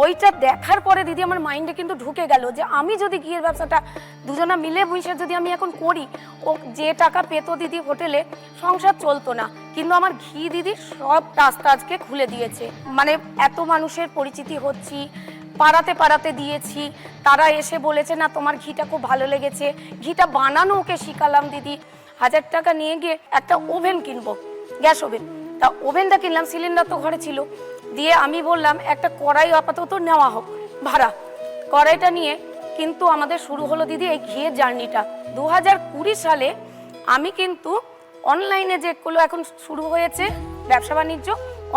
ওইটা দেখার পরে দিদি আমার মাইন্ডে কিন্তু ঢুকে গেল যে আমি যদি ঘিয়ের ব্যবসাটা দুজনা মিলে বসে যদি আমি এখন করি, ও যে টাকা পেতো দিদি হোটেলে, সংসার চলতো না। কিন্তু আমার ঘি দিদি সব রাস্তা আজকে খুলে দিয়েছে। মানে এত মানুষের পরিচিতি হচ্ছি, পাড়াতে পাড়াতে দিয়েছি, তারা এসে বলেছে না তোমার ঘিটা খুব ভালো লেগেছে। ঘিটা বানানো ওকে শিখালাম দিদি। 1000 টাকা নিয়ে গিয়ে একটা ওভেন কিনবো, গ্যাস ওভেন। তা ওভেনটা কিনলাম, সিলিন্ডার তো ঘরে ছিল। দিয়ে আমি বললাম একটা কড়াই আপাতত নেওয়া হোক ভাড়া। কড়াইটা নিয়ে কিন্তু আমাদের শুরু হলো দিদি এই ঘিয়ের জার্নিটা। 2020 সালে আমি কিন্তু অনলাইনে যেগুলো এখন শুরু হয়েছে ব্যবসা বাণিজ্য,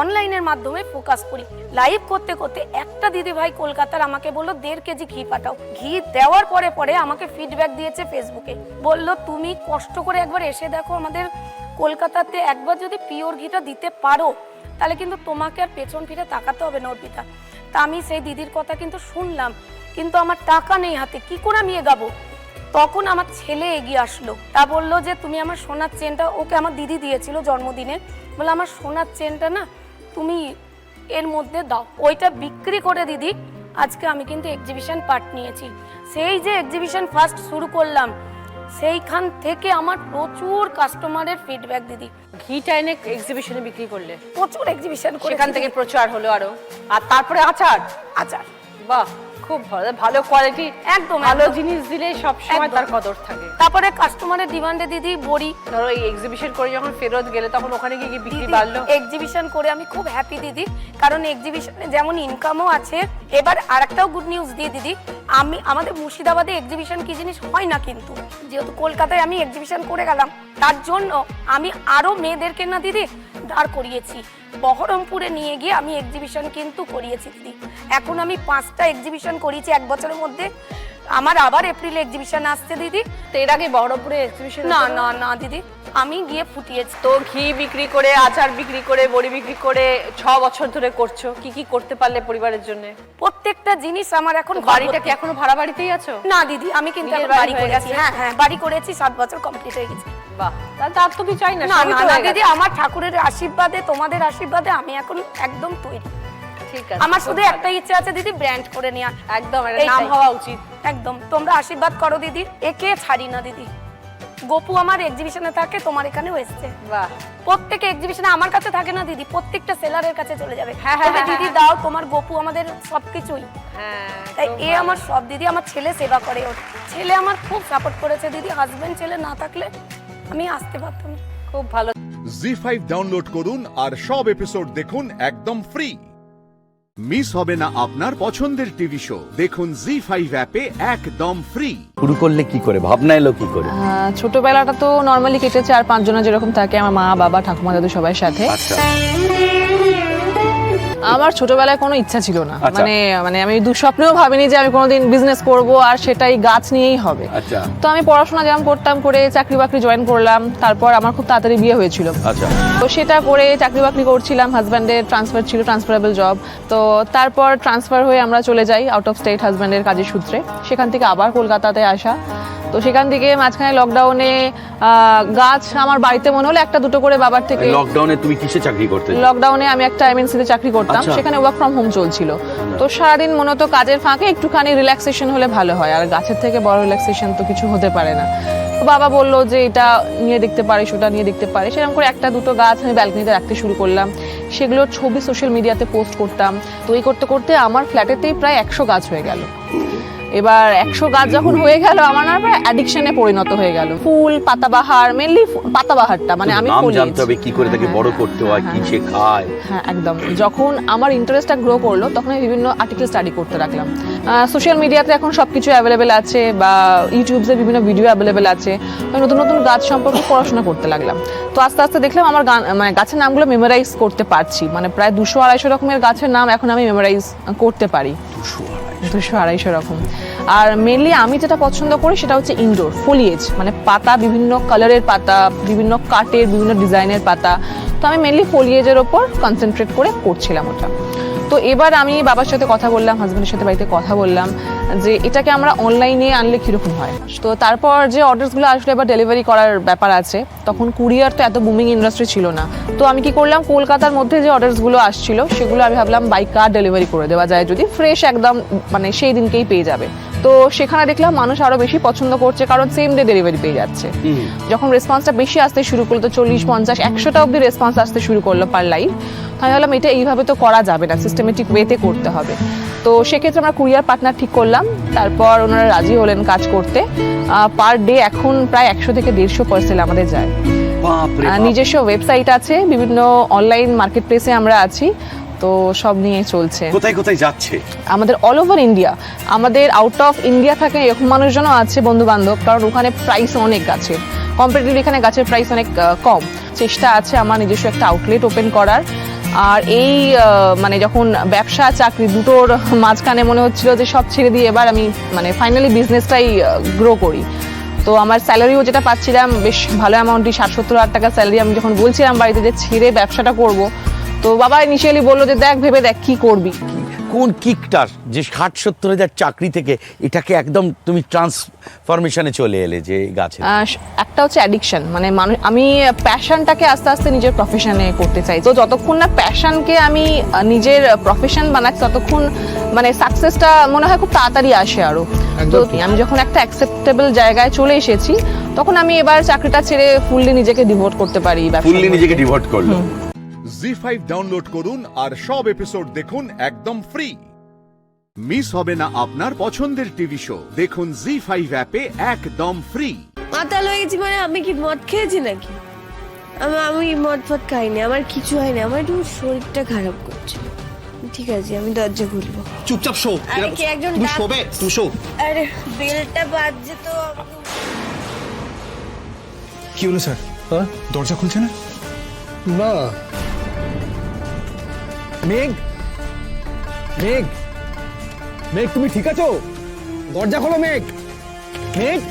অনলাইনের মাধ্যমে ফোকাস করি। লাইভ করতে করতে একটা দিদি ভাই কলকাতার আমাকে বললো 1.5 কেজি ঘি পাঠাও। ঘি দেওয়ার পরে পরে আমাকে ফিডব্যাক দিয়েছে ফেসবুকে, বললো তুমি কষ্ট করে একবার এসে দেখো আমাদের কলকাতাতে, একবার যদি পিওর ঘিটা দিতে পারো তাহলে কিন্তু তোমাকে আর পেছন ফিরে তাকাতে হবে না অর্পিতা। তা আমি সেই দিদির কথা কিন্তু শুনলাম, কিন্তু আমার টাকা নেই হাতে, কি করে আমি এগাবো? তখন আমার ছেলে এগিয়ে আসলো, তা বললো যে তুমি আমার সোনার চেনটা, ওকে আমার দিদি দিয়েছিল জন্মদিনে, বলে আমার সোনার চেনটা না তুমি এর মধ্যে দাও। ওইটা বিক্রি করে দিদি আজকে আমি কিন্তু এক্সিবিশন পার্ট নিয়েছি। সেই যে এক্সিবিশন ফার্স্ট শুরু করলাম, সেইখান থেকে আমার প্রচুর কাস্টমারের ফিডব্যাক দিদি। ঘিটা এনে এক্সিবিশনে বিক্রি করলে? প্রচুর এক্সিবিশন করে, সেখান থেকে প্রচার হলো আরো। আর তারপরে আচার, বাহ খুব ভালো, ভালো কোয়ালিটি, একদম ভালো জিনিস দিলে সব সময় তার কদর থাকে। তারপরে কাস্টমারের ডিমান্ডে দিদি বড়ি, ধরো এই এক্সিবিশন করে যখন ফেরত গেলে তখন ওখানে গিয়ে বিক্রি বাড়লো? এক্সিবিশন করে আমি খুব হ্যাপি দিদি, কারণ এক্সিবিশনে যেমন ইনকামও আছে। এবার আরেকটাও গুড নিউজ দিয়ে দিদি, আমাদের মুর্শিদাবাদে এক্সিবিশন কি জিনিস হয় না, কিন্তু যেহেতু কলকাতায় আমি এক্সিবিশন করে গেলাম, তার জন্য আমি আরো মেয়েদেরকে না দিদি দাঁড় করিয়েছি, বহরমপুরে নিয়ে গিয়ে আমি এক্সিবিশন কিন্তু করিয়েছি দিদি। এখন আমি 5টা এক্সিবিশন করিয়েছি 1 বছরের মধ্যে। আমার আবার এপ্রিলে এক্সিবিশন আসছে দিদি। তো এর আগে বহরমপুরে এক্সিবিশন? না না না দিদি, আমি গিয়ে ফুটিয়েছি। তো ঘি বিক্রি করে, আচার বিক্রি করে, বড়ি বিক্রি করে 6 বছর ধরে করছো, কি কি করতে পারলে পরিবারের জন্য? প্রত্যেকটা জিনিস আমার এখন। বাড়িটা কি এখনো ভাড়া বাড়িতেই আছো? না দিদি, আমি কিন্তু বাড়ি করেছি। হ্যাঁ হ্যাঁ, বাড়ি করেছি, 7 বছর কমপ্লিট হয়ে গেছে। বাহ, তার তো কি চাই না। না না দিদি, আমার ঠাকুরের আশীর্বাদে, তোমাদের আশীর্বাদে আমি এখন একদম তৈরি। ঠিক আছে, আমার শুধু একটা ইচ্ছা আছে দিদি, ব্র্যান্ড করে নেওয়া। একদম নাম হওয়া উচিত। একদম, তোমরা আশীর্বাদ করো দিদি, একে ছাড়ি না দিদি। গোপু আমার এক্সিবিশনে থাকে, তোমার এখানেও এসেছে। বাহ, প্রত্যেক এক্সিবিশনে আমার কাছে থাকে না দিদি, প্রত্যেকটা সেলারের কাছে চলে যাবে। হ্যাঁ হ্যাঁ দিদি দাও, তোমার গোপু আমাদের সবকিছুই। হ্যাঁ, তাই এ আমার সব দিদি, আমার ছেলে সেবা করে, ওর ছেলে আমার খুব সাপোর্ট করেছে দিদি। হাজবেন্ড ছেলে না থাকলে আমি আসতে পারতাম না। খুব ভালো। জি5 ডাউনলোড করুন আর সব এপিসোড দেখুন একদম ফ্রি। মিস হবে না আপনার পছন্দের টিভি শো, দেখুন জি5 অ্যাপে একদম ফ্রি। শুরু করলে কি করে, ভাবনা এলো কি করে? ছোটবেলাটা তো নর্মালি কেটেছে, আর 5 জনের যেরকম থাকে, আমার মা বাবা ঠাকুমা দাদু সবাই সাথে। আমার ছোটবেলায় কোনো ইচ্ছা ছিল না, মানে আমি দুঃস্বপ্নেও ভাবিনি যে আমি কোনোদিন বিজনেস করব, আর সেটাই গাছ নিয়েই হবে। তো আমি পড়াশোনা যেমন করতাম, করে চাকরি বাকরি জয়েন করলাম। তারপর আমার খুব তাড়াতাড়ি বিয়ে হয়েছিল, তো সেটা করে চাকরি বাকরি করছিলাম। হাজব্যান্ডের ট্রান্সফার ছিল, ট্রান্সফারেবল জব। তো তারপর ট্রান্সফার হয়ে আমরা চলে যাই আউট অফ স্টেট হাজব্যান্ডের কাজের সূত্রে। সেখান থেকে আবার কলকাতাতে আসা। তো সেখান থেকে মাঝখানে লকডাউনে গাছ আমার বাড়িতে মনে হলো একটা দুটো করে বাবার থেকে। লকডাউনে তুমি কিসে চাকরি করতে? লকডাউনে আমি একটা এমএনসিতে চাকরি করতাম, সেখানে ওয়ার্ক ফ্রম হোম চলছিল। তো সারাদিন মূলত কাজের ফাঁকে একটুখানি রিল্যাক্সেশন হলে ভালো হয়, আর গাছের থেকে বড় রিল্যাক্সেশন তো কিছু হতে পারে না। তো বাবা বললো যে এটা নিয়ে দেখতে পারিস, ওটা নিয়ে দেখতে পারিস। সেরকম করে একটা দুটো গাছ আমি ব্যালকনিতে রাখতে শুরু করলাম। সেগুলোর ছবি সোশ্যাল মিডিয়াতে পোস্ট করতাম। তো এই করতে করতে আমার ফ্ল্যাটেতেই প্রায় 100 গাছ হয়ে গেল। এবার 100 গাছ যখন হয়ে গেল, আমার না প্রায় অ্যাডিকশনে পরিণত হয়ে গেল। ফুল, পাতাবাহার, মেইনলি পাতাবাহারটা, মানে আমি জানতে হবে কি করে তাকে বড় করতে হয়, কি সে খায়। হ্যাঁ একদম। যখন আমার ইন্টারেস্টটা গ্রো করলো, তখন আমি বিভিন্ন আর্টিকেল স্টাডি করতে রাখলাম। সোশ্যাল মিডিয়াতে এখন সবকিছু অ্যাভেলেবেল আছে, বা ইউটিউবে বিভিন্ন ভিডিও অ্যাভেলেবেল আছে। আমি নতুন নতুন গাছ সম্পর্কে পড়াশোনা করতে লাগলাম। তো আস্তে আস্তে দেখলাম আমার মানে গাছের নামগুলো মেমোরাইজ করতে পারছি। মানে প্রায় 200-250 রকমের গাছের নাম এখন আমি মেমোরাইজ করতে পারি। 200-250 রকম। আর মেনলি আমি যেটা পছন্দ করি সেটা হচ্ছে ইনডোর ফলিয়েজ, মানে পাতা, বিভিন্ন কালারের পাতা, বিভিন্ন কাটের, বিভিন্ন ডিজাইনের পাতা। তো আমি মেনলি ফলিয়েজের ওপর কনসেন্ট্রেট করে করছিলাম ওটা। তো এবার আমি বাবার সাথে কথা বললাম, হাজব্যান্ডের সাথে বাড়িতে কথা বললাম যে এটাকে আমরা অনলাইনে আনলে কীরকম হয়। তো তারপর যে অর্ডারসগুলো আসলে এবার ডেলিভারি করার ব্যাপার আছে, তখন কুরিয়ার তো এত বুমিং ইন্ডাস্ট্রি ছিল না। তো আমি কি করলাম, কলকাতার মধ্যে যে অর্ডারসগুলো আসছিল সেগুলো আমি ভাবলাম বাই কার ডেলিভারি করে দেওয়া যায়, যদি ফ্রেশ একদম মানে সেই দিনকেই পেয়ে যাবে। তো সেখানে দেখলাম মানুষ আরো বেশি পছন্দ করছে, কারণ সেম ডে ডেলিভারি পেয়ে যাচ্ছে। যখন রেসপন্সটা বেশি আসতে শুরু করলো, তো 40-50-100টা অব্দি রেসপন্স আসতে শুরু করলো পার লাইভ। আমি ভাবলাম এটা এইভাবে তো করা যাবে না, সিস্টেমেটিক ওয়েতে করতে হবে। তো সেক্ষেত্রে আমরা কুরিয়ার পার্টনার ঠিক করলাম। তারপর ওনারা রাজি হলেন কাজ করতে। পার ডে এখন প্রায় 100 থেকে 150 পার্সেল আমাদের যায়। নিজস্ব ওয়েবসাইট আছে, বিভিন্ন অনলাইন মার্কেট প্লেসে আমরা আছি। তো সব নিয়ে চলছে। কোথায় কোথায় যাচ্ছে? আমাদের অল ওভার ইন্ডিয়া, আমাদের আউট অফ ইন্ডিয়া থাকে এরকম মানুষজনও আছে, বন্ধু বান্ধব, কারণ ওখানে প্রাইস অনেক গাছের, কম্পারেটিভলি এখানে গাছের প্রাইস অনেক কম। চেষ্টা আছে আমার নিজস্ব একটা আউটলেট ওপেন করার। আর এই মানে যখন ব্যবসা চাকরি দুটোর মাঝখানে মনে হচ্ছিল যে সব ছেড়ে দিয়ে এবার আমি মানে ফাইনালি বিজনেসটাই গ্রো করি। তো আমার স্যালারিও যেটা পাচ্ছিলাম বেশ ভালো অ্যামাউন্টই, 60-70 হাজার টাকা স্যালারি, আমি যখন বলছিলাম বাড়িতে যে ছেড়ে ব্যবসাটা করব, তো বাবা ইনিশিয়ালি বললো যে দেখ ভেবে দেখ কি করবি। কোন কিকটার যে 60-70 হাজার চাকরি থেকে এটাকে একদম তুমি ট্রান্সফরমেশনে চলে এলে যে গাছে? একটা হচ্ছে অ্যাডিকশন, মানে আমি প্যাশনটাকে আস্তে আস্তে নিজের প্রফেশনে করতে চাই। তো যতক্ষণ না প্যাশনকে আমি নিজের প্রফেশন বানাচ্ছি ততক্ষণ মানে সাকসেসটা মনে হয় খুব তাড়াতাড়ি আসে আরো। তো আমি যখন একটা অ্যাকসেপ্টেবল জায়গায় চলে এসেছি তখন আমি এবার চাকরিটা ছেড়ে ফুললি নিজেকে ডিভোট করতে পারি। ফুললি নিজেকে ডিভোট করলো। জি5 ডাউনলোড করুন আর সব এপিসোড দেখুন একদম ফ্রি। মিস হবে না আপনার পছন্দের টিভি শো, দেখুন জি5 অ্যাপে একদম ফ্রি। মাতাল হয়ে গেছি মানে আমি কি মদ খেয়েছি নাকি? আমি মদ ফদ খাইনি, আমার কিছু হয়নি, আমার একটু শরীরটা খারাপ করছে। ঠিক আছে আমি দরজা খুলবো। চুপচাপ শো। আরে কি একজন তুমি শোবে, তুমি শো। আরে বেলটা বাজছে তো। কি হলো স্যার? দরজা খুলছে না? না। মেঘ, মেঘ, মেঘ তুমি ঠিক আছো? দরজা খোলো মেঘ। মেঘ,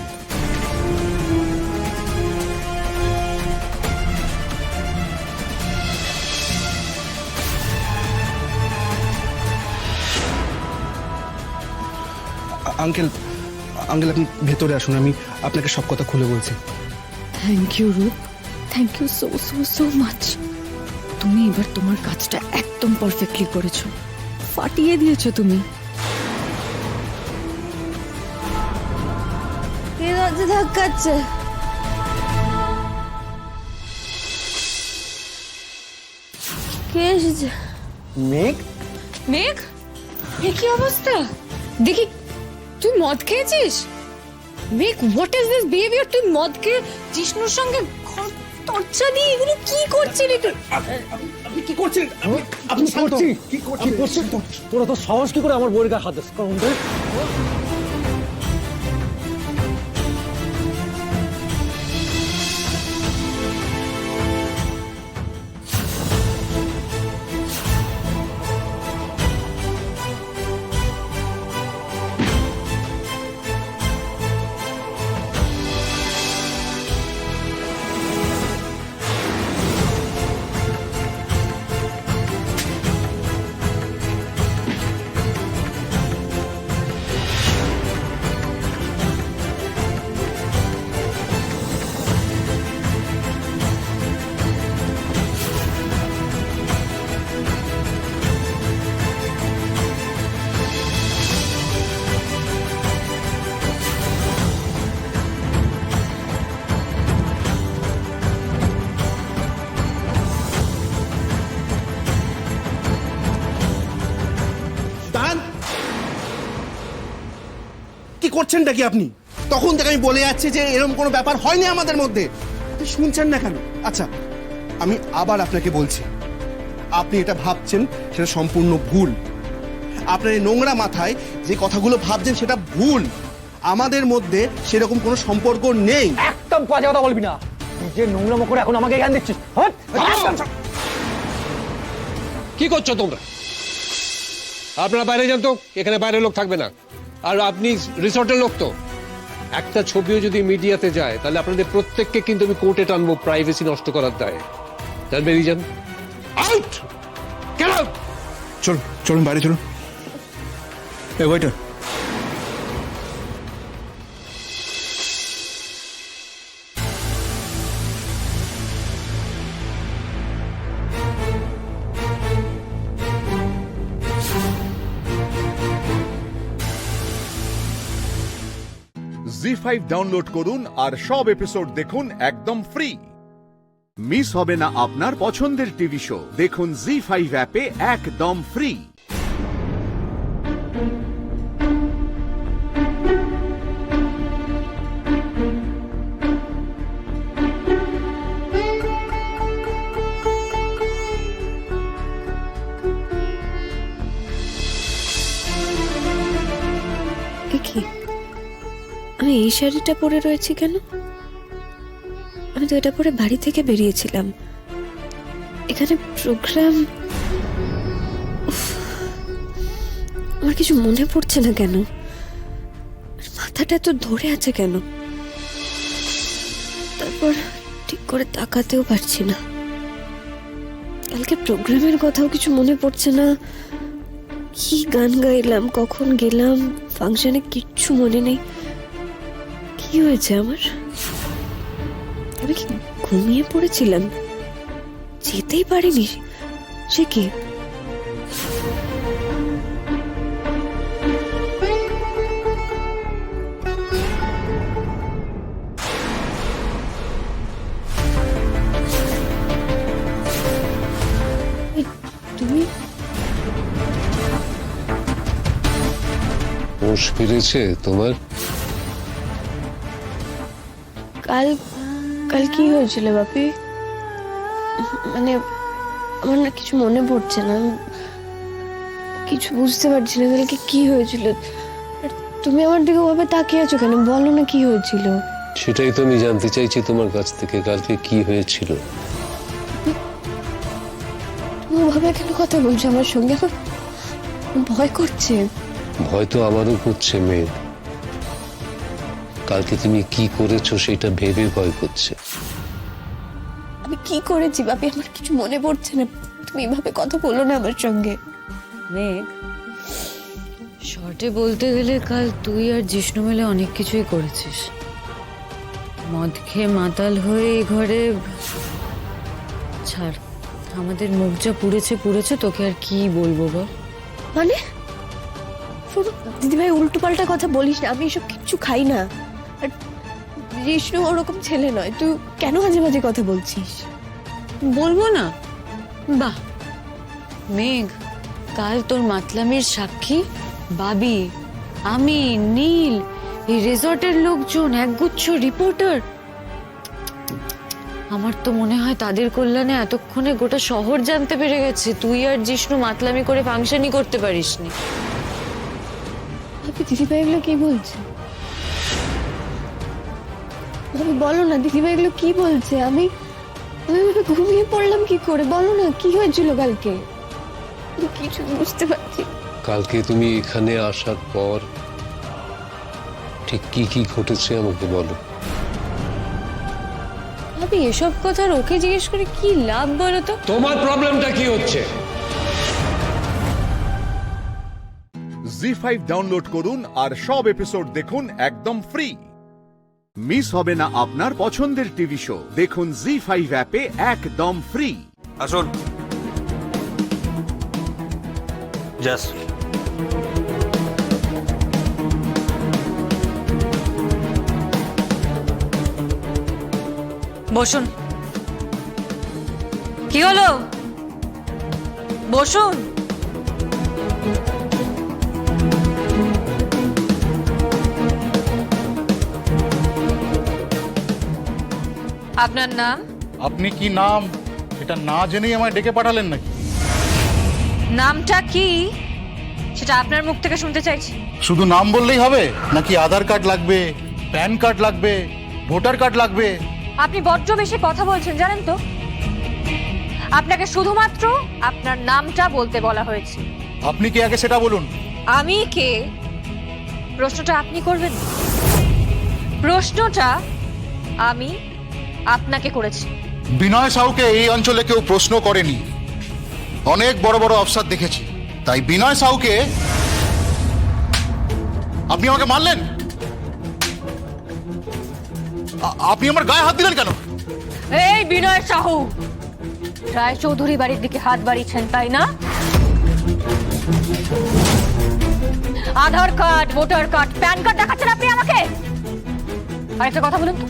আঙ্কেল, আঙ্কেল আপনি ভেতরে আসুন, আমি আপনাকে সব কথা খুলে বলছি। Thank you Rup, thank you so so so much. তুমি এবার তোমার কাজটা একদম পারফেক্টলি করেছো, ফাটিয়ে দিয়েছো তুমি। কে দরজা ধাক্কাচ্ছে? কে এসেছে? মেঘ, মেঘ, এ কি অবস্থা? দেখি তুই মদ খেয়েছিস? মেঘ, হোয়াট ইজ দিস বিহেভিয়ার? তুই মদ খেয়ে জিষ্ণুর সঙ্গে তর্চা দিয়ে এগুলো কি করছিলি তুই? আপনি কি করছেন? আপনি করছি কি করছেন? তোরা তো সাহস কি করে আমার বউয়ের গায়ে হাত দিস? কি করছেনটা কি আপনি? তখন থেকে আমি বলে যাচ্ছি যে এরকম কোনো ব্যাপার হয়নি আমাদের মধ্যে, শুনছেন না কেন? আচ্ছা আমি আবার আপনাকে বলছি, আপনি এটা ভাবছেন সেটা সম্পূর্ণ ভুল। আপনার এই নোংরা মাথায় যে কথাগুলো ভাবছেন সেটা ভুল। আমাদের মধ্যে সেরকম কোনো সম্পর্ক নেই। একদম বাজে কথা বলবি না। যে নোংরা মুখ করে এখন আমাকে জ্ঞান দিচ্ছিস। কি করছো তোমরা? আপনারা বাইরে যান তো, এখানে বাইরে লোক থাকবে না। আর আপনি রিসর্টের লোক তো, একটা ছবিও যদি মিডিয়াতে যায় তাহলে আপনাদের প্রত্যেককে কিন্তু আমি কোর্টে টানবো প্রাইভেসি নষ্ট করার দায়ে। তার বেরিয়ে যান, আউট। Get out. চলুন চলুন বাইরে চলুন। এই ওয়েটার, জি5 ডাউনলোড করুন আর সব এপিসোড দেখুন একদম ফ্রি। মিস হবে না আপনার পছন্দের টিভি শো, দেখুন জি5 অ্যাপে একদম ফ্রি। এই শাড়িটা পরে রয়েছি কেন? আমি তো এটা পরে বাড়ি থেকে বেরিয়েছিলাম। এখানে প্রোগ্রাম, আমার কিছু মনে পড়ছে না কেন? মাথাটা তো ধরে আছে কেন? তারপর ঠিক করে তাকাতেও পারছি না। কালকে প্রোগ্রামের কথাও কিছু মনে পড়ছে না। কি গান গাইলাম, কখন গেলাম, ফাংশনে কিচ্ছু মনে নেই। কি হয়েছে আমার? আমি কি ঘুমিয়ে পড়েছিলাম? যেতেই পারিনি। সে কি? তুমি হোশ ফিরেছে তোমার? কাল কাল কি হয়েছিল বাপি? মানে আমার না কিছু মনে পড়ছে না, কিছু বুঝতে পারছি না কালকে কি হয়েছিল। আর তুমি আমার দিকে ওভাবে তাকিয়ে আছো কেন? বলো না কি হয়েছিল। সেটাই তো আমি জানতে চাইছি তোমার কাছ থেকে, কালকে কি হয়েছিল। তুমি ওভাবে কেন কথা বলছো আমার সঙ্গে? আমার ভয় করছে। ভয় তো আমারও করছে মেয়ে। কালকে তুমি কি করেছো সেটা ভেবে ভয় করছে। আমি কি করেছি বাপি? আমার কিছু মনে পড়ছে না। তুমি এভাবে কথা বলো না আমার সঙ্গে। মেঘ, শর্টে বলতে গেলে কাল তুই আর জিষ্ণু মিলে অনেক কিছুই করেছিস। মদ খেয়ে মাতাল হয়ে এই ঘরে, ছাড়, আমাদের মুখ যা পুড়েছে পুড়েছে, তোকে আর কি বলবো বল। মানে দিদিভাই উল্টো পাল্টা কথা বলিস না। আমি এসব কিচ্ছু খাই না। আর জিষ্ণু ওরকম ছেলে নয়। তুই কেন মাঝে মাঝে কথা বলছিস? বলবো না? বাহ মেঘ, কাল তোর মাতলামির সাক্ষী বাবি, আমি, নীল, এই রিসর্টের লোকজন, একগুচ্ছ রিপোর্টার। আমার তো মনে হয় তাদের কল্যাণে এতক্ষণে গোটা শহর জানতে পেরে গেছে তুই আর জিষ্ণু মাতলামি করে ফাংশনই করতে পারিসনি। দিদিভাই এগুলো কি বলছে? বলো না দিদিভাই এগুলো কি বলছে? আমি ঘুমিয়ে পড়লাম কি করে? বলো না কি হয়েছিল কালকে? কিছু বুঝতে পারছি। কালকে তুমি এখানে আসার পর ঠিক কি কি ঘটেছে আমাকে বলো। ভাবি এসব কথা ওকে জিজ্ঞেস করে কি লাভ বলো তো? তোমার প্রবলেমটা কি হচ্ছে? জি5 ডাউনলোড করুন আর সব এপিসোড দেখুন একদম ফ্রি। মিস হবে না আপনার পছন্দের টিভি শো। দেখুন জি5 অ্যাপে একদম ফ্রি। আসুন। জাস্ট বসুন। কি হলো? বসুন। আপনার নাম? আপনি কি নাম এটা না জেনেই আমায় ডেকে পাঠালেন নাকি? নামটা কি সেটা আপনার মুখ থেকে শুনতে চাইছি। শুধু নাম বললেই হবে নাকি আধার কার্ড লাগবে, প্যান কার্ড লাগবে, ভোটার কার্ড লাগবে? আপনি বড্ড বেশি কথা বলছেন জানেন তো। আপনাকে শুধুমাত্র আপনার নামটা বলতে বলা হয়েছে। আপনি কে আগে সেটা বলুন। আমি কে প্রশ্নটা আপনি করবেন। প্রশ্নটা আমি আপনাকে করেছি। বিনয় সাউকে এই অঞ্চলে কেউ প্রশ্ন করেনি। অনেক বড় বড় অফিসার দেখেছি, তাই বিনয় সাউকে আপনি আমাকে মারলেন। আপনি আমার গায়ে হাত দিলেন কেন? এই বিনয় সাহু, রায় চৌধুরী বাড়ির দিকে হাত বাড়িয়েছেন তাই না? Aadhaar card, voter card, PAN card দেখাচ্ছেন আপনি আমাকে। আরেকটা কথা বলুন তো,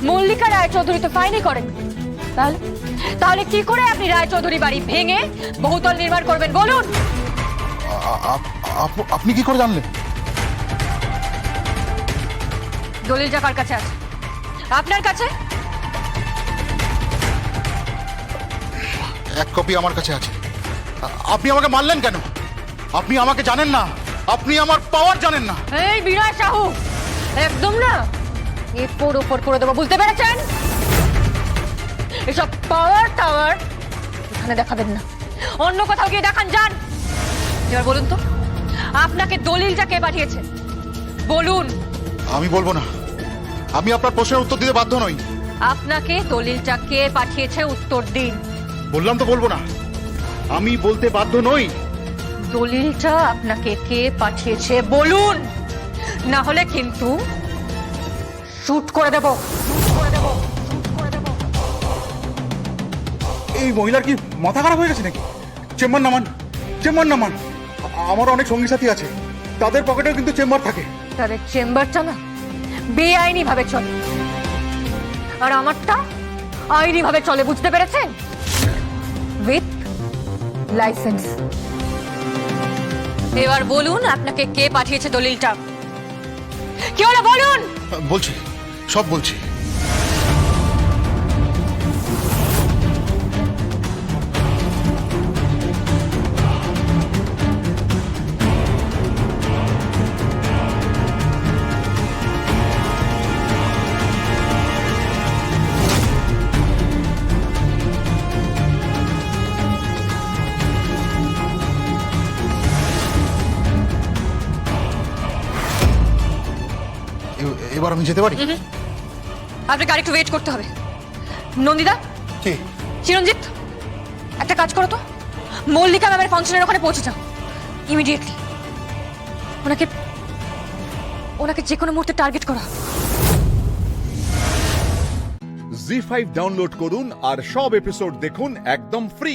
মল্লিকা রায় চৌধুরী তো ফাইনই করেন, তাহলে তাহলে কি করে আপনি রায় চৌধুরী বাড়ি ভেঙে বহুতল নির্মাণ করবেন বলুন? আপনি কি করে জানলেন? দলিলটা কার কাছে আছে? আপনার কাছে? এক কপি আমার কাছে আছে। আপনি আমাকে মারলেন কেন? আপনি আমাকে জানেন না, আপনি আমার পাওয়ার জানেন না। এই বিনয় সাহু, একদম না এরপর ওপর করে দেবো, বুঝতে পেরেছেন? এসব পাওয়ার টাওয়ার এখানে দেখাবেন না, অন্য কোথাও গিয়ে দেখান যান। এবার বলুন তো, আপনাকে দলিলটা কে পাঠিয়েছে? বলুন। আমি বলবো না, আমি আপনার প্রশ্নের উত্তর দিতে বাধ্য নই। আপনাকে দলিলটা কে পাঠিয়েছে উত্তর দিন। বললাম তো বলবো না, আমি বলতে বাধ্য নই। দলিলটা আপনাকে কে পাঠিয়েছে বলুন, না হলে কিন্তু শুট করে দেব। এই মহিলার কি মাথা খারাপ হয়ে গেছে নাকি? চেম্বার নামান, চেম্বার নামান। আমার অনেক সঙ্গী সাথী আছে, তাদের পকেটেও কিন্তু চেম্বার থাকে। তাদের চেম্বারটা না বেআইনি ভাবে চলে, আর আমারটা আইনি ভাবে চলে, বুঝতে পেরেছেন? With licence. এবার বলুন আপনাকে কে পাঠিয়েছে দলিলটা? কি হলো বলুন। বলছি, সব বলছি। এবার আমি যেতে পারি? আপনাকে আরেকটু ওয়েট করতে হবে। নন্দিতা, কি? চিরঞ্জিত, একটা কাজ করো তো, মল্লিকা ম্যামের ফাংশনের ওখানে পৌঁছে যাও ইমিডিয়েটলি। ওনাকে যে কোনো মুহূর্তে টার্গেট করা। জি5 ডাউনলোড করুন আর সব এপিসোড দেখুন একদম ফ্রি।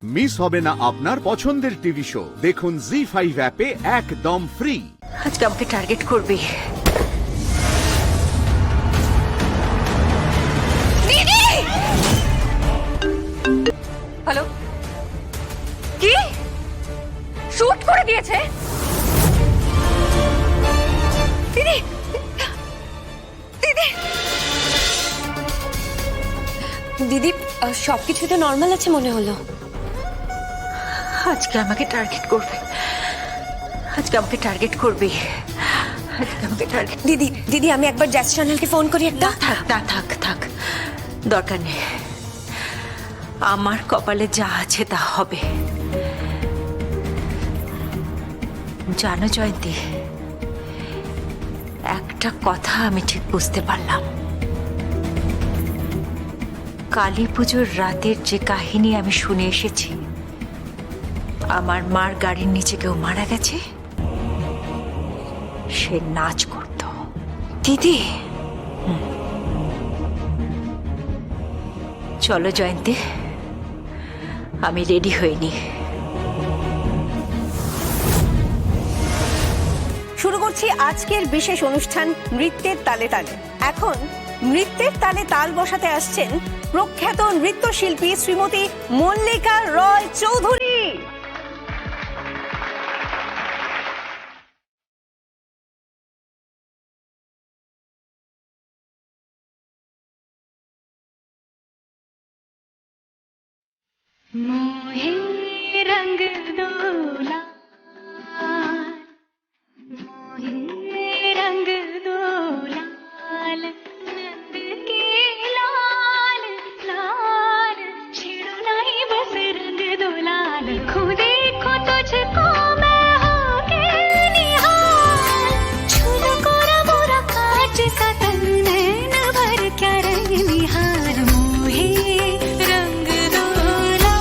মিস হবে না আপনার পছন্দের টিভি শো, দেখুন জি5 অ্যাপে একদম ফ্রি। আজকে আমাকে টার্গেট করবি। দিদি! হ্যালো, কি শুট করে দিয়েছে? দিদি, দিদি, দিদি সবকিছু তো নর্মাল আছে মনে হলো। আজকে আমাকে টার্গেট করবে, আজকে আমাকে টার্গেট করবি, আজকে আমাকে টার্গেট। দিদি দিদি আমি একবার জ্যাস চ্যানেলকে ফোন করি একটা। থাক দরকার নেই, আমার কপালে যা আছে তা হবে। জানো জয়ন্তী, একটা কথা আমি ঠিক বুঝতে পারলাম। কালী পুজোর রাতের যে কাহিনী আমি শুনে এসেছি, আমার মার গাড়ির নিচে কেউ মারা গেছে, সে নাচ করত। দিদি, চলো জয়ন্তী, আমি রেডি হইনি। শুরু করছি আজকের বিশেষ অনুষ্ঠান নৃত্যের তালে তালে। এখন নৃত্যের তালে তাল বসাতে আসছেন প্রখ্যাত নৃত্যশিল্পী শ্রীমতী মল্লিকা রয় চৌধুরী। मोहे रंग दोला, मोहे रंग दोला, नंद के लाल लाल, छेड़ो नहीं बस रंग दोलाल। खो देखो तुझको मैं होके निहाल, छूलो कोरा मोरा कांच सा तन, नैन भर क्या रंग निहार। मोहे रंग दोला।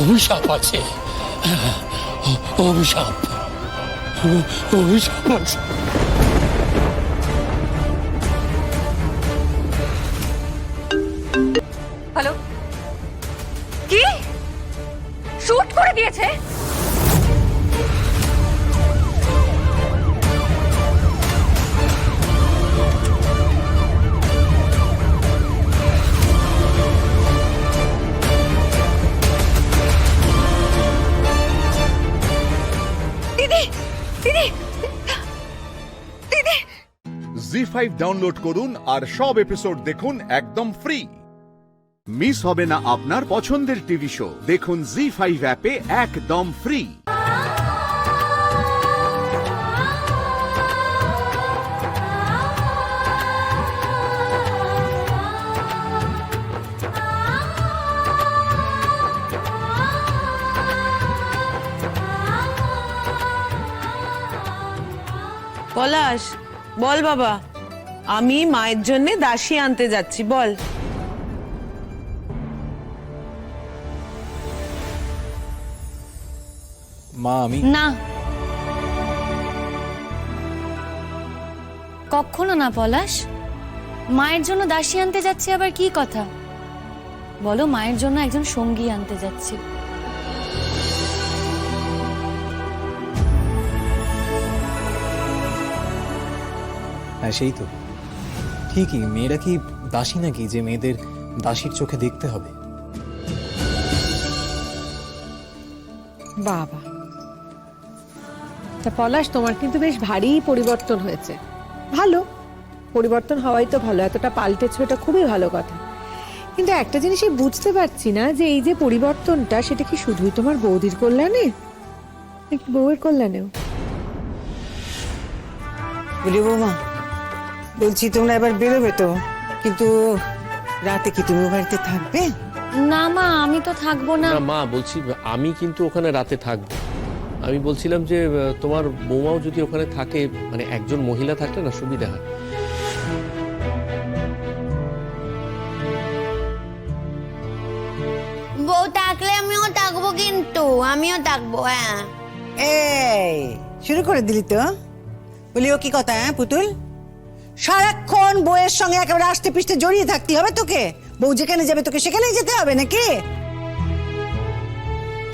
অভিশাপ আছে, অভিশাপ, অভিশাপ আছে। হ্যালো, কি শুট করে দিয়েছে? দিদি, দিদি, দিদি। জি5 ডাউনলোড করুন আর সব এপিসোড দেখুন একদম ফ্রি। মিস হবে না আপনার পছন্দের টিভি শো, দেখুন জি5 অ্যাপে একদম ফ্রি। পলাশ, বল বাবা, আমি মায়ের জন্য দাসী আনতে যাচ্ছি, বল। মা আমি না, কখনো না পলাশ। মায়ের জন্য দাসী আনতে যাচ্ছি আবার কি কথা? বলো, মায়ের জন্য একজন সঙ্গী আনতে যাচ্ছি। হ্যাঁ সেই তো ঠিকই, মেয়েরা কি দাসী নাকি যে মেয়েদের দাসীর চোখে দেখতে হবে? বাবা, তা পলাশ, তোমার কিন্তু বেশ ভারী পরিবর্তন হয়েছে। ভালো, পরিবর্তন হওয়াই তো ভালো, এতটা পাল্টেছো, এটা খুবই ভালো কথা। কিন্তু একটা জিনিসই বুঝতে পারছি না যে এই যে পরিবর্তনটা, সেটা কি শুধুই তোমার বৌদির কল্যাণে নাকি বউয়ের কল্যাণেও? বলি বৌমা, বলছি তোমরা এবার বেরোবে তো, কিন্তু রাতে কি তুমি বাড়িতে থাকবে? না মা, আমি তো থাকবো না। না মা, বলছি আমি কিন্তু ওখানে রাতে থাকবো। আমি বলছিলাম যে তোমার বৌমাও যদি ওখানে থাকে, মানে একজন মহিলা থাকলে না সুবিধা হয়। বউ থাকলে আমিও থাকবো, কিন্তু আমিও থাকবো। হ্যাঁ, এই শুরু করে দিলি তো। বলি ও কি কথা, হ্যাঁ পুতুল, সারাক্ষণ বউয়ের সঙ্গে একেবারে আষ্টে পিষ্টে জড়িয়ে থাকতে হবে তোকে? বউ যেখানে যাবে তোকে সেখানেই যেতে হবে নাকি?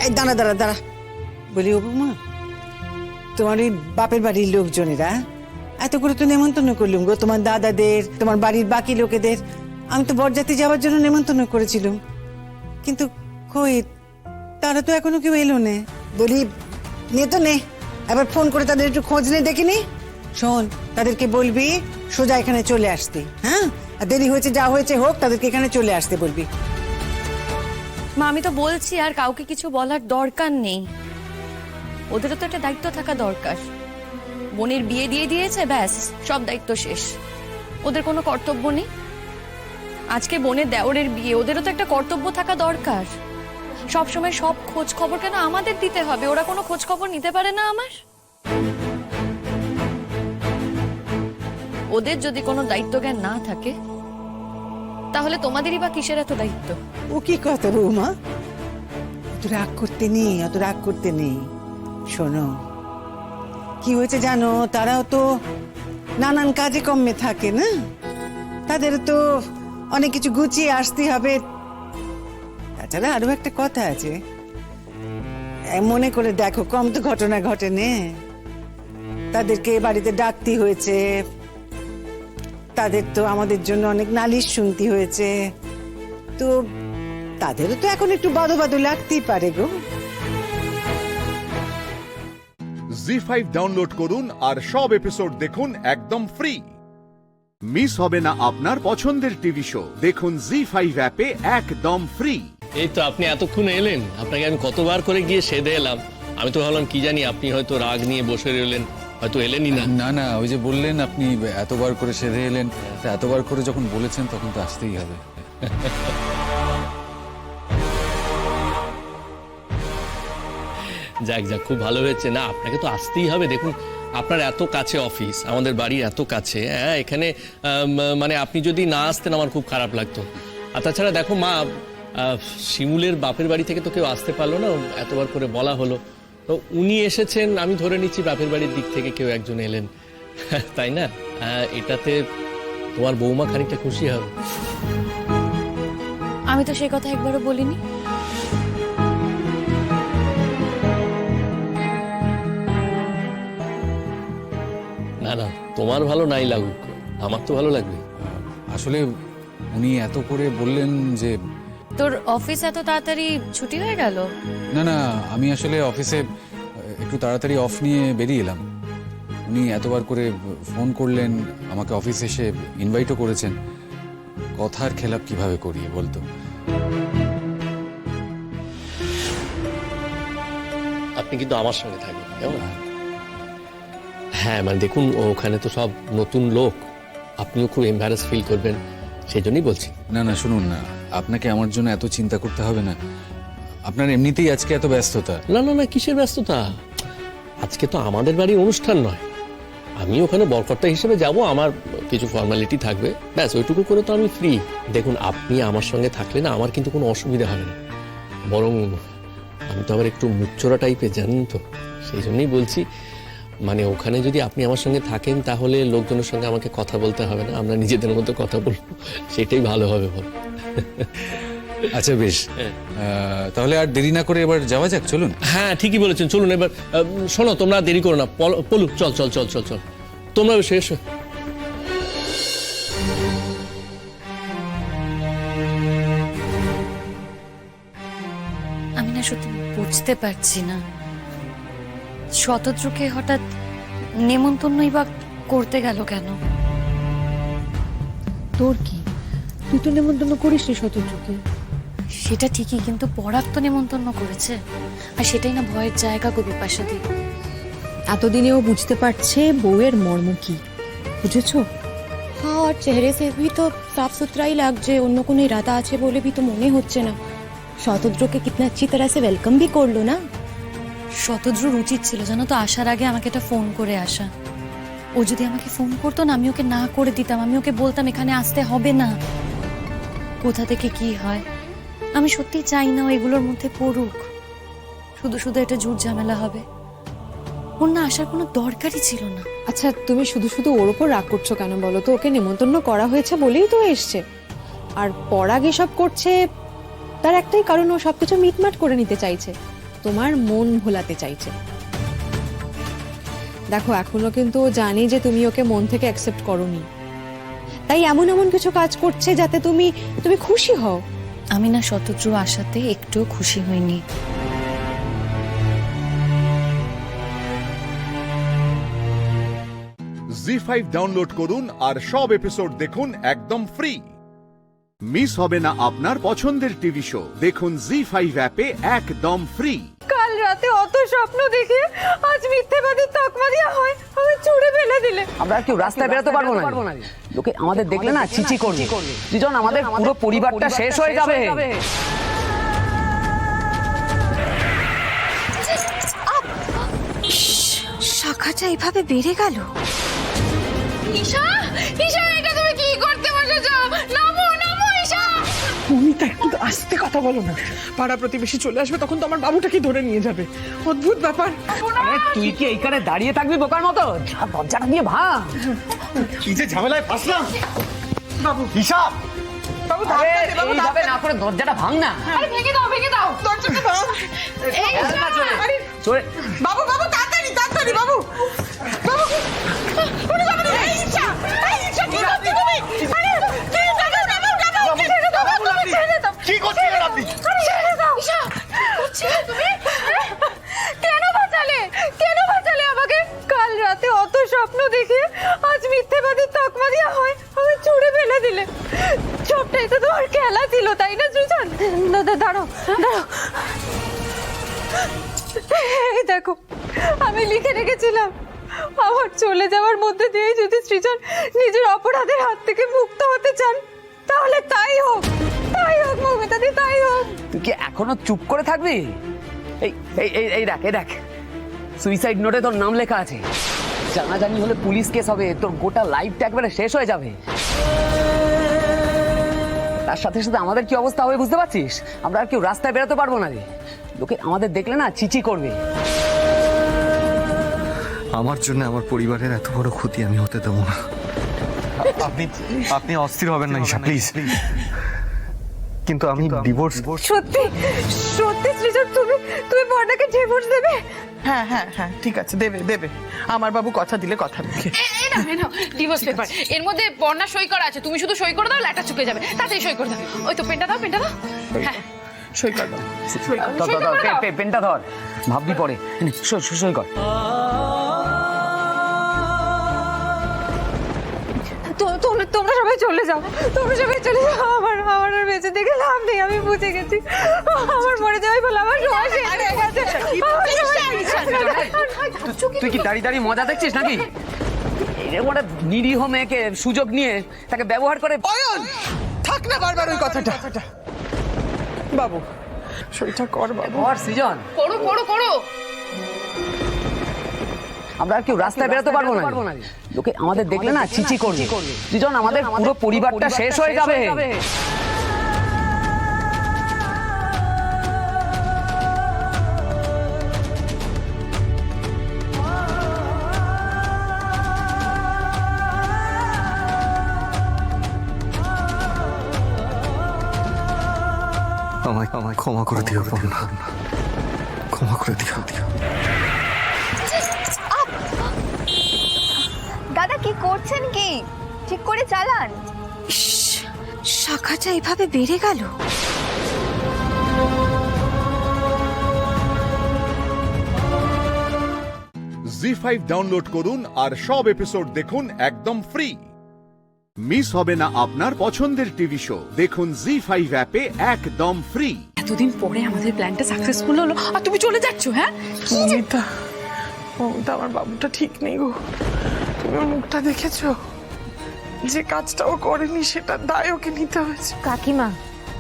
এই দাঁড়া দাঁড়া দাঁড়া, বলি ও বৌমা, তোমার ওই বাপের বাড়ির লোকজনেরা এত করে তো নেমন্তন্ন করলুম গো, তোমার দাদাদের, তোমার বাড়ির বাকি লোকেদের। আমি তো বরযাত্রী যাওয়ার জন্য নেমন্তন্ন করেছিলাম, কিন্তু কই তারা তো এখনো কেউ এলো না। বলি নে তো নে, এবার ফোন করে তাদের একটু খোঁজ নে, দেখিনি। শোন, তাদেরকে বলবি সোজা এখানে চলে আসতে, হ্যাঁ? আর দেরি হয়েছে যা হয়েছে হোক, তাদেরকে এখানে চলে আসতে বলবি। মা, আমি তো বলছি, আর কাউকে কিছু বলার দরকার নেই। ওদেরও তো একটা দায়িত্ব থাকা দরকার। বোনের বিয়ে দিয়ে দিয়েছে, ব্যাস সব দায়িত্ব শেষ। ওদের কোনো কর্তব্য নেই? আজকে বোনের দেওরের বিয়ে, ওদেরও তো একটা কর্তব্য থাকা দরকার। সবসময় সব খোঁজ খবর কেন আমাদের দিতে হবে? ওরা কোনো খোঁজ খবর নিতে পারে না আমার? ওদের যদি কোনো দায়িত্ব জ্ঞান না থাকে, তাহলে তোমাদেরই বা কিসের এত দায়িত্ব? ও কি কথা বৌমা, অত রাগ করতে নেই, অত রাগ করতে নেই। শোনো, কি হয়েছে জানো, তারাও তো নানান কাজে কর্মে থাকে না, তাদের তো অনেক কিছু গুছিয়ে আসতে হবে। তাছাড়া আরো একটা কথা আছে, মনে করে দেখো, কম তো ঘটনা ঘটেনি। তাদেরকে বাড়িতে ডাকতে হয়েছে, তাদের তো আমাদের জন্য অনেক নালিশ শুনতে হয়েছে, তো তাদেরও তো এখন একটু বাদো বাদো লাগতেই পারে গো। জি5 ডাউনলোড করুন আর সব এপিসোড দেখুন একদম ফ্রি। মিস হবে না আপনার পছন্দের টিভি শো, দেখুন জি5 অ্যাপে একদম ফ্রি। এই তো আপনি এতক্ষণ এলেন, আপনাকে আমি কতবার করে গিয়ে সেধে এলাম। আমি তো ভাবলাম কি জানি আপনি হয়তো রাগ নিয়ে বসে রইলেন, হয়তো এলেনই না। না না, ওই যে বললেন আপনি এতবার করে সেধে এলেন, তা এতবার করে যখন বলেছেন তখন তো আসতেই হবে। যাক যাক, খুব ভালো হয়েছে। না, আপনাকে তো আসতেই হবে। দেখুন, আপনার এত কাছে অফিস, আমাদের বাড়ির এত কাছে, হ্যাঁ, এখানে মানে আপনি যদি না আসতেন আমার খুব খারাপ লাগতো। আর তাছাড়া দেখো মা, শিমুলের বাপের বাড়ি থেকে তো কেউ আসতে পারলো না, এতবার করে বলা হলো, তো উনি এসেছেন, আমি ধরে নিচ্ছি বাপের বাড়ির দিক থেকে কেউ একজন এলেন, তাই না? এটাতে তোমার বৌমা খানিকটা খুশি হবে। আমি তো সেই কথা একবারও বলিনি। না না, তোমার ভালো নাই লাগুক, আমার তো ভালো লাগবে। আসলে উনি এত করে বললেন যে তোর অফিস এত তাড়াতাড়ি ছুটি হয়ে গেল? না না, আমি আসলে অফিসে একটু তাড়াতাড়ি অফ নিয়ে বেরিয়ে এলাম। উনি এতবার করে ফোন করলেন, আমাকে অফিসে এসে ইনভাইটও করেছেন। কথার খেলাপ কিভাবে করি বলতো? আপনি কিন্তু আমার সঙ্গে থাকবেন, কেমন? হ্যাঁ মানে দেখুন, ওখানে তো সব নতুন লোক, আপনিও খুব এম্বারাস ফিল করবেন, সেই জন্যই বলছি। না না, শুনুন না, আপনাকে আমার জন্য এত চিন্তা করতে হবে না। আপনার এমনিতেই আজকে এত ব্যস্ততা। না না না, কিসের ব্যস্ততা? আজকে তো আমাদের বাড়ির অনুষ্ঠান নয়, আমি ওখানে বরকর্তা হিসেবে যাব, আমার কিছু ফর্মালিটি থাকবে, ব্যাস ওইটুকু করে তো আমি ফ্রি। দেখুন, আপনি আমার সঙ্গে থাকলে না আমার কিন্তু কোনো অসুবিধা হবে না, বরং আমি তো আবার একটু মুখচোরা টাইপের, জানেন তো, সেই জন্যই বলছি। মানে ওখানে যদি আপনি আমার সঙ্গে থাকেন তাহলে লোকজনের সঙ্গে আমাকে কথা বলতে হবে না, আমরা নিজেদের মতো কথা বলবো, সেটাই ভালো হবে। বল আচ্ছা বেশ, তাহলে আর দেরি না করে এবার যাওয়া যাক, চলুন। হ্যাঁ ঠিকই বলেছেন, চলুন এবার। শোনো, তোমরা দেরি করো না, পলু চল চল চল চল চল, তোমরা এসো এসো। আমি না সত্যি বুঝতে পারছি না, শতদ্রুকে হঠাৎ নেমন্তন্নই বা করতে গেল কেন? তোর কি, তুই তো নেমন্তন্ন করিস নি শতদ্রুকে। সেটা ঠিকই, কিন্তু পরাগ তো নেমন্তন্ন করেছে, আর সেটাই না ভয়ের জায়গা গো বিপাশাদি। এতদিনে ও বুঝতে পারছে বউয়ের মর্ম কি, বুঝেছো? हाँ, और चेहरे से भी तो साफ सुथरा ही লাগছে, অন্য কোনো ইরাদা আছে বলে भी तो মনে হচ্ছে না। শতদ্রুকে কিতনা अच्छी तरह से वेलकम भी করলো না। শতদ্রুর উচিত ছিল জানো তো আসার আগে আমাকে একটা ফোন করে আসা। ও যদি আমাকে ফোন করতো না, আমি ওকে না করে দিতাম, আমি ওকে বলতাম এখানে আসতে হবে না। কোথা থেকে কি হয়, আমি সত্যি চাই না ও এগুলোর মধ্যে পড়ুক, শুধু শুধু এটা ঝুট ঝামেলা হবে। ওর না আসার কোনো দরকারই ছিল না। আচ্ছা তুমি শুধু শুধু ওর ওপর রাগ করছো কেন বলো তো? ওকে নেমন্তন্ন করা হয়েছে বলেই তো এসছে, আর পরাগ এসব করছে তার একটাই কারণ, ও সবকিছু মিটমাট করে নিতে চাইছে, তোমার মন ভোলাতে চাইছে। দেখো এখনো কিন্তু ও জানি যে তুমি ওকে মন থেকে অ্যাকসেপ্ট করোনি, তাই এমন এমন কিছু কাজ করছে যাতে তুমি খুশি হও। আমি না শতদ্রু আসাতে একটুও খুশি হইনি। জি5 ডাউনলোড করুন আর সব এপিসোড দেখুন একদম ফ্রি। মিস হবে না আপনার পছন্দের টিভি শো, দেখুন জি5 অ্যাপে একদম ফ্রি। কাল রাতে অত স্বপ্ন দেখে আজ মিথ্যেবাদী তকমা দেওয়া হয়, আমি ছুড়ে ফেলে দিলে। আমরা কেউ রাস্তায় বেরোতে পারবো না, লোকে আমাদের দেখলে না চিচি করবে, দুজন আমাদের পুরো পরিবারটা শেষ হয়ে যাবে। শাখাটা এভাবে বেড়ে গেল। ঈশা, ঈশা এটা তুমি কি করতে বসেছো? নামো নামো ঈশা। ভূমিকা একটু আস্তে কথা বলো না, পাড়া প্রতিবেশী চলে আসবে, তখন তো আমার বাবুটাকে ধরে নিয়ে যাবে, অদ্ভুত ব্যাপার। আরে তুই কি এইখানে দাঁড়িয়ে থাকবি বোকার মতো? দরজাটা দিয়ে ভাঙ। কি যে ঝামেলায় ফাঁসলাম। বাবু ঈশা, বাবু এইভাবে না করে দরজাটা ভাঙ না। আরে ভেঙে দাও দরজাটা ভাঙ। এই ঈশা, আরে চলে বাবু বাবু তাড়াতাড়ি তাড়াতাড়ি বাবু বাবু ওরে বাবা রে। এই ঈশা, এই ঈশা কি করছো তুমি? আরে ছেড়ে দাও, কি করছিলেন আপনি? ছেড়ে দাও ঈশা, করছিলে তুমি? কেন বাঁচালে আমাকে? কাল রাতে অত স্বপ্ন দেখে আজ মিথ্যেবাদী তকমা দেওয়া হয়, আমি ছুড়ে ফেলে দিলে। সবটাই তো তোমার খেলা ছিল তাই না সৃজন? দাঁড়াও, এই দেখো আমি লিখে রেখেছিলাম, আমার চলে যাওয়ার মধ্যে দিয়ে যদি সৃজন নিজের অপরাধের হাত থেকে মুক্ত হতে চান তাহলে তাই হোক মৌমিতাদি, তাই হোক। তুই কি এখনো চুপ করে থাকবি? এই এই এই দেখ সুইসাইড নোটে তোর নাম লেখা আছে, জানাজানি হলে পুলিশ কেস হবে, তোর গোটা লাইফটা একবারে শেষ হয়ে যাবে। তার সাথে সাথে আমাদের কি অবস্থা হবে বুঝতে পারছিস? আমরা আর কেউ রাস্তায় বেরোতে পারবো না রে। লোকে আমাদের দেখলে না চিচি করবে। আমার জন্য আমার পরিবারের এত বড় ক্ষতি আমি হতে দেবো না। আপনি আপনি অস্থির হবেন না ঈশা, প্লিজ। কিন্তু আমি ডিভোর্স সত্যি সত্যি সৃজন, তুমি বর্ণাকে ডিভোর্স দেবে? হ্যাঁ হ্যাঁ হ্যাঁ, ঠিক আছে, দেবে দেবে। আমার বাবু কথা দিলে কথা রাখে। এই নাও ডিভোর্স পেপার, এর মধ্যে বর্ণা সই করা আছে, তুমি শুধু সই করে দাও, লেটার চুকে যাবে। তাড়াতাড়ি সই করে দাও। ওই তো পেনটা দাও, পেনটা দাও। হ্যাঁ সই কর দাও, পেনটা ধর, ভাববি পরে। সই কর। তোমরা সবাই চলে যাও, তোমরা সবাই চলে যাও। আমার আর বেঁচে থেকে লাভ নেই, আমি বুঝে গেছি। আমার মরে যাওয়াই বলে আমার সময় শেষ হয়ে গেছে। তুই কি দাঁড়িয়ে মজা দেখছিস নাকি? এরকম একটা নিরীহ মেয়েকে সুযোগ নিয়ে তাকে ব্যবহার করে। থাক না বারবার ওই কথাটা। বাবু সইটা কর বাবু। কর সৃজন, করো করো করো। আমরা আর কেউ রাস্তায় বেরোতে পারবো না। লোকে আমাদের দেখলে না চিচি করবে। সৃজন, আমাদের পুরো পরিবারটা শেষ হয়ে যাবে। আমায় ক্ষমা করে দিও, ক্ষমা করে দিও। দাদা কি করছেন? কি ঠিক করে চালান। শাখাটা এভাবে বেড়ে গেল। জি5 ডাউনলোড করুন আর সব এপিসোড দেখুন একদম ফ্রি। মিস হবে না আপনার পছন্দের টিভি শো। দেখুন জি5 অ্যাপে একদম ফ্রি। এতদিন পরে আমাদের প্ল্যানটা সাকসেসফুল হলো আর তুমি চলে যাচ্ছ? হ্যাঁ মমিতা, আমার বাবুটা ঠিক নেই গো। তুমি ওর মুখটা দেখেছো? যে কাজটা ও করেনি সেটার দায় ওকে নিতে হয়েছে।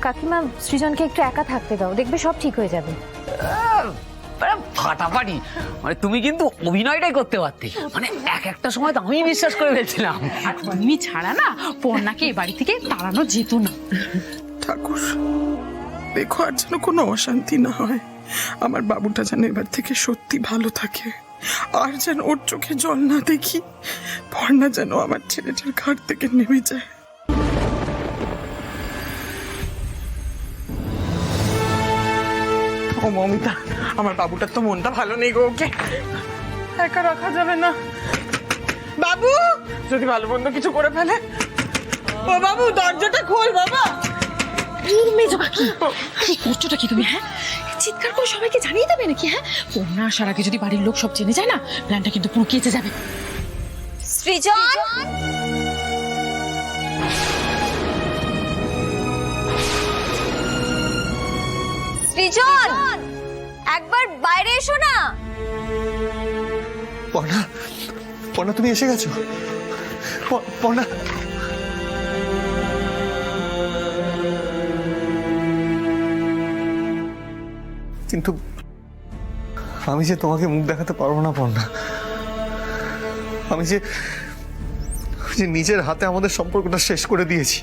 কাকিমা সৃজনকে একটু একা থাকতে দাও, দেখবে সব ঠিক হয়ে যাবে। ফাটাফাটি, মানে তুমি কিন্তু অভিনয়টাই করতে পারতে। মানে একটা সময় তো আমি বিশ্বাস করে ফেলছিলাম তুমি ছাড়া না পর্ণাকে এ বাড়ি থেকে তাড়ানো যেত না। ঠাকুর দেখো, আর যেন কোনো অশান্তি না হয়। আমার বাবুটা যেন এবার থেকে সত্যি ভালো থাকে, আর যেন ওর চোখে জল না দেখি। পর্ণা যেন আমার ছেলেটার ঘাট থেকে নেমে যায়। ও মমিতা, আমার বাবুটার তো মনটা ভালো নেই গো, ওকে একা রাখা যাবে না। বাবু যদি ভালো মন্দ কিছু করে ফেলে। ও বাবু দরজাটা খোল বাবা। কি করছোটা কি তুমি? হ্যাঁ চিৎকার করে সবাইকে জানিয়ে দেবে নাকি? হ্যাঁ পর্ণা আসার আগে যদি বাড়ির লোক সব জেনে যায় না, প্ল্যানটা কিন্তু পুরো কেচে যাবে। সৃজন, সৃজন একবার বাইরে এসো না। পর্ণা তুমি এসে গেছো? পর্ণা কিন্তু আমি যে তোমাকে মুখ দেখাতে পারবো না পর্ণা। আমি যে নিজের হাতে আমাদের সম্পর্কটা শেষ করে দিয়েছি।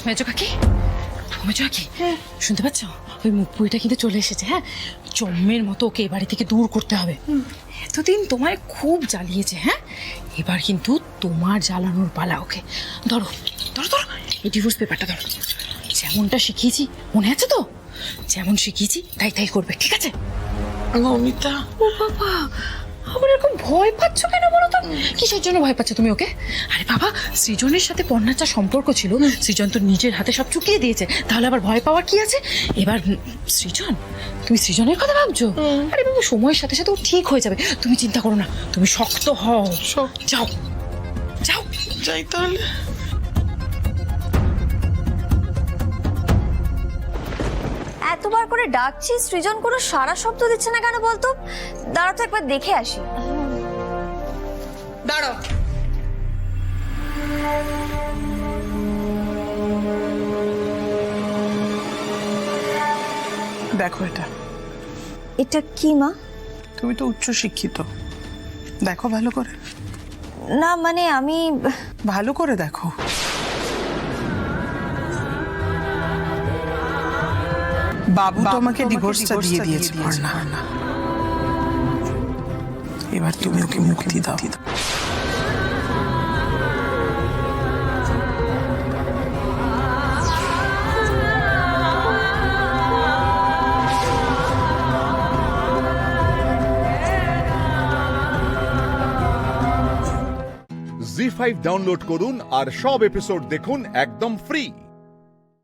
মেজো কাকি, শুনতে পাচ্ছ? ওই মুখ পুইটা কিন্তু চলে এসেছে। হ্যাঁ জম্মের মতো ওকে এ বাড়ি থেকে দূর করতে হবে। এতদিন তোমায় খুব জ্বালিয়েছে। হ্যাঁ এবার কিন্তু তোমার জ্বালানোর পালা ওকে। ধরো ধরো ধরো, এই ডিভোর্স পেপারটা ধরো। যেমনটা শিখিয়েছি মনে আছে তো? যেমন শিখিয়েছি তাই করবে, ঠিক আছে? মমিতা, ও বাবা, আমার এরকম ভয় পাচ্ছ কেন বলো তো? কিসের জন্য ভয় পাচ্ছ তুমি ওকে? আরে বাবা, সৃজনের সাথে পর্ণার যা সম্পর্ক ছিল, সৃজন তো নিজের হাতে সব চুকিয়ে দিয়েছে, তাহলে আবার ভয় পাওয়ার কি আছে? এবার সৃজন, তুমি সৃজনের কথা ভাবছো? আরে বাবা, সময়ের সাথে সাথে ও ঠিক হয়ে যাবে, তুমি চিন্তা করো না। তুমি শক্ত হও। যাও যাও, যাই তাহলে। এতবার করে ডাকছি, সৃজন কোনো সারা শব্দ দিচ্ছে না কেন বলতো? দাঁড়া তো একবার দেখে আসি। দাঁড়াও। দেখো এটা কি মা? তুমি তো উচ্চ শিক্ষিত, দেখো ভালো করে। না মানে আমি ভালো করে দেখো, বাবু তোমাকে ডিভোর্সটা দিয়ে দিয়েছে না, এবার তুমি ওকে মুক্তি দাও। জি5 ডাউনলোড করুন আর সব এপিসোড দেখুন একদম ফ্রি।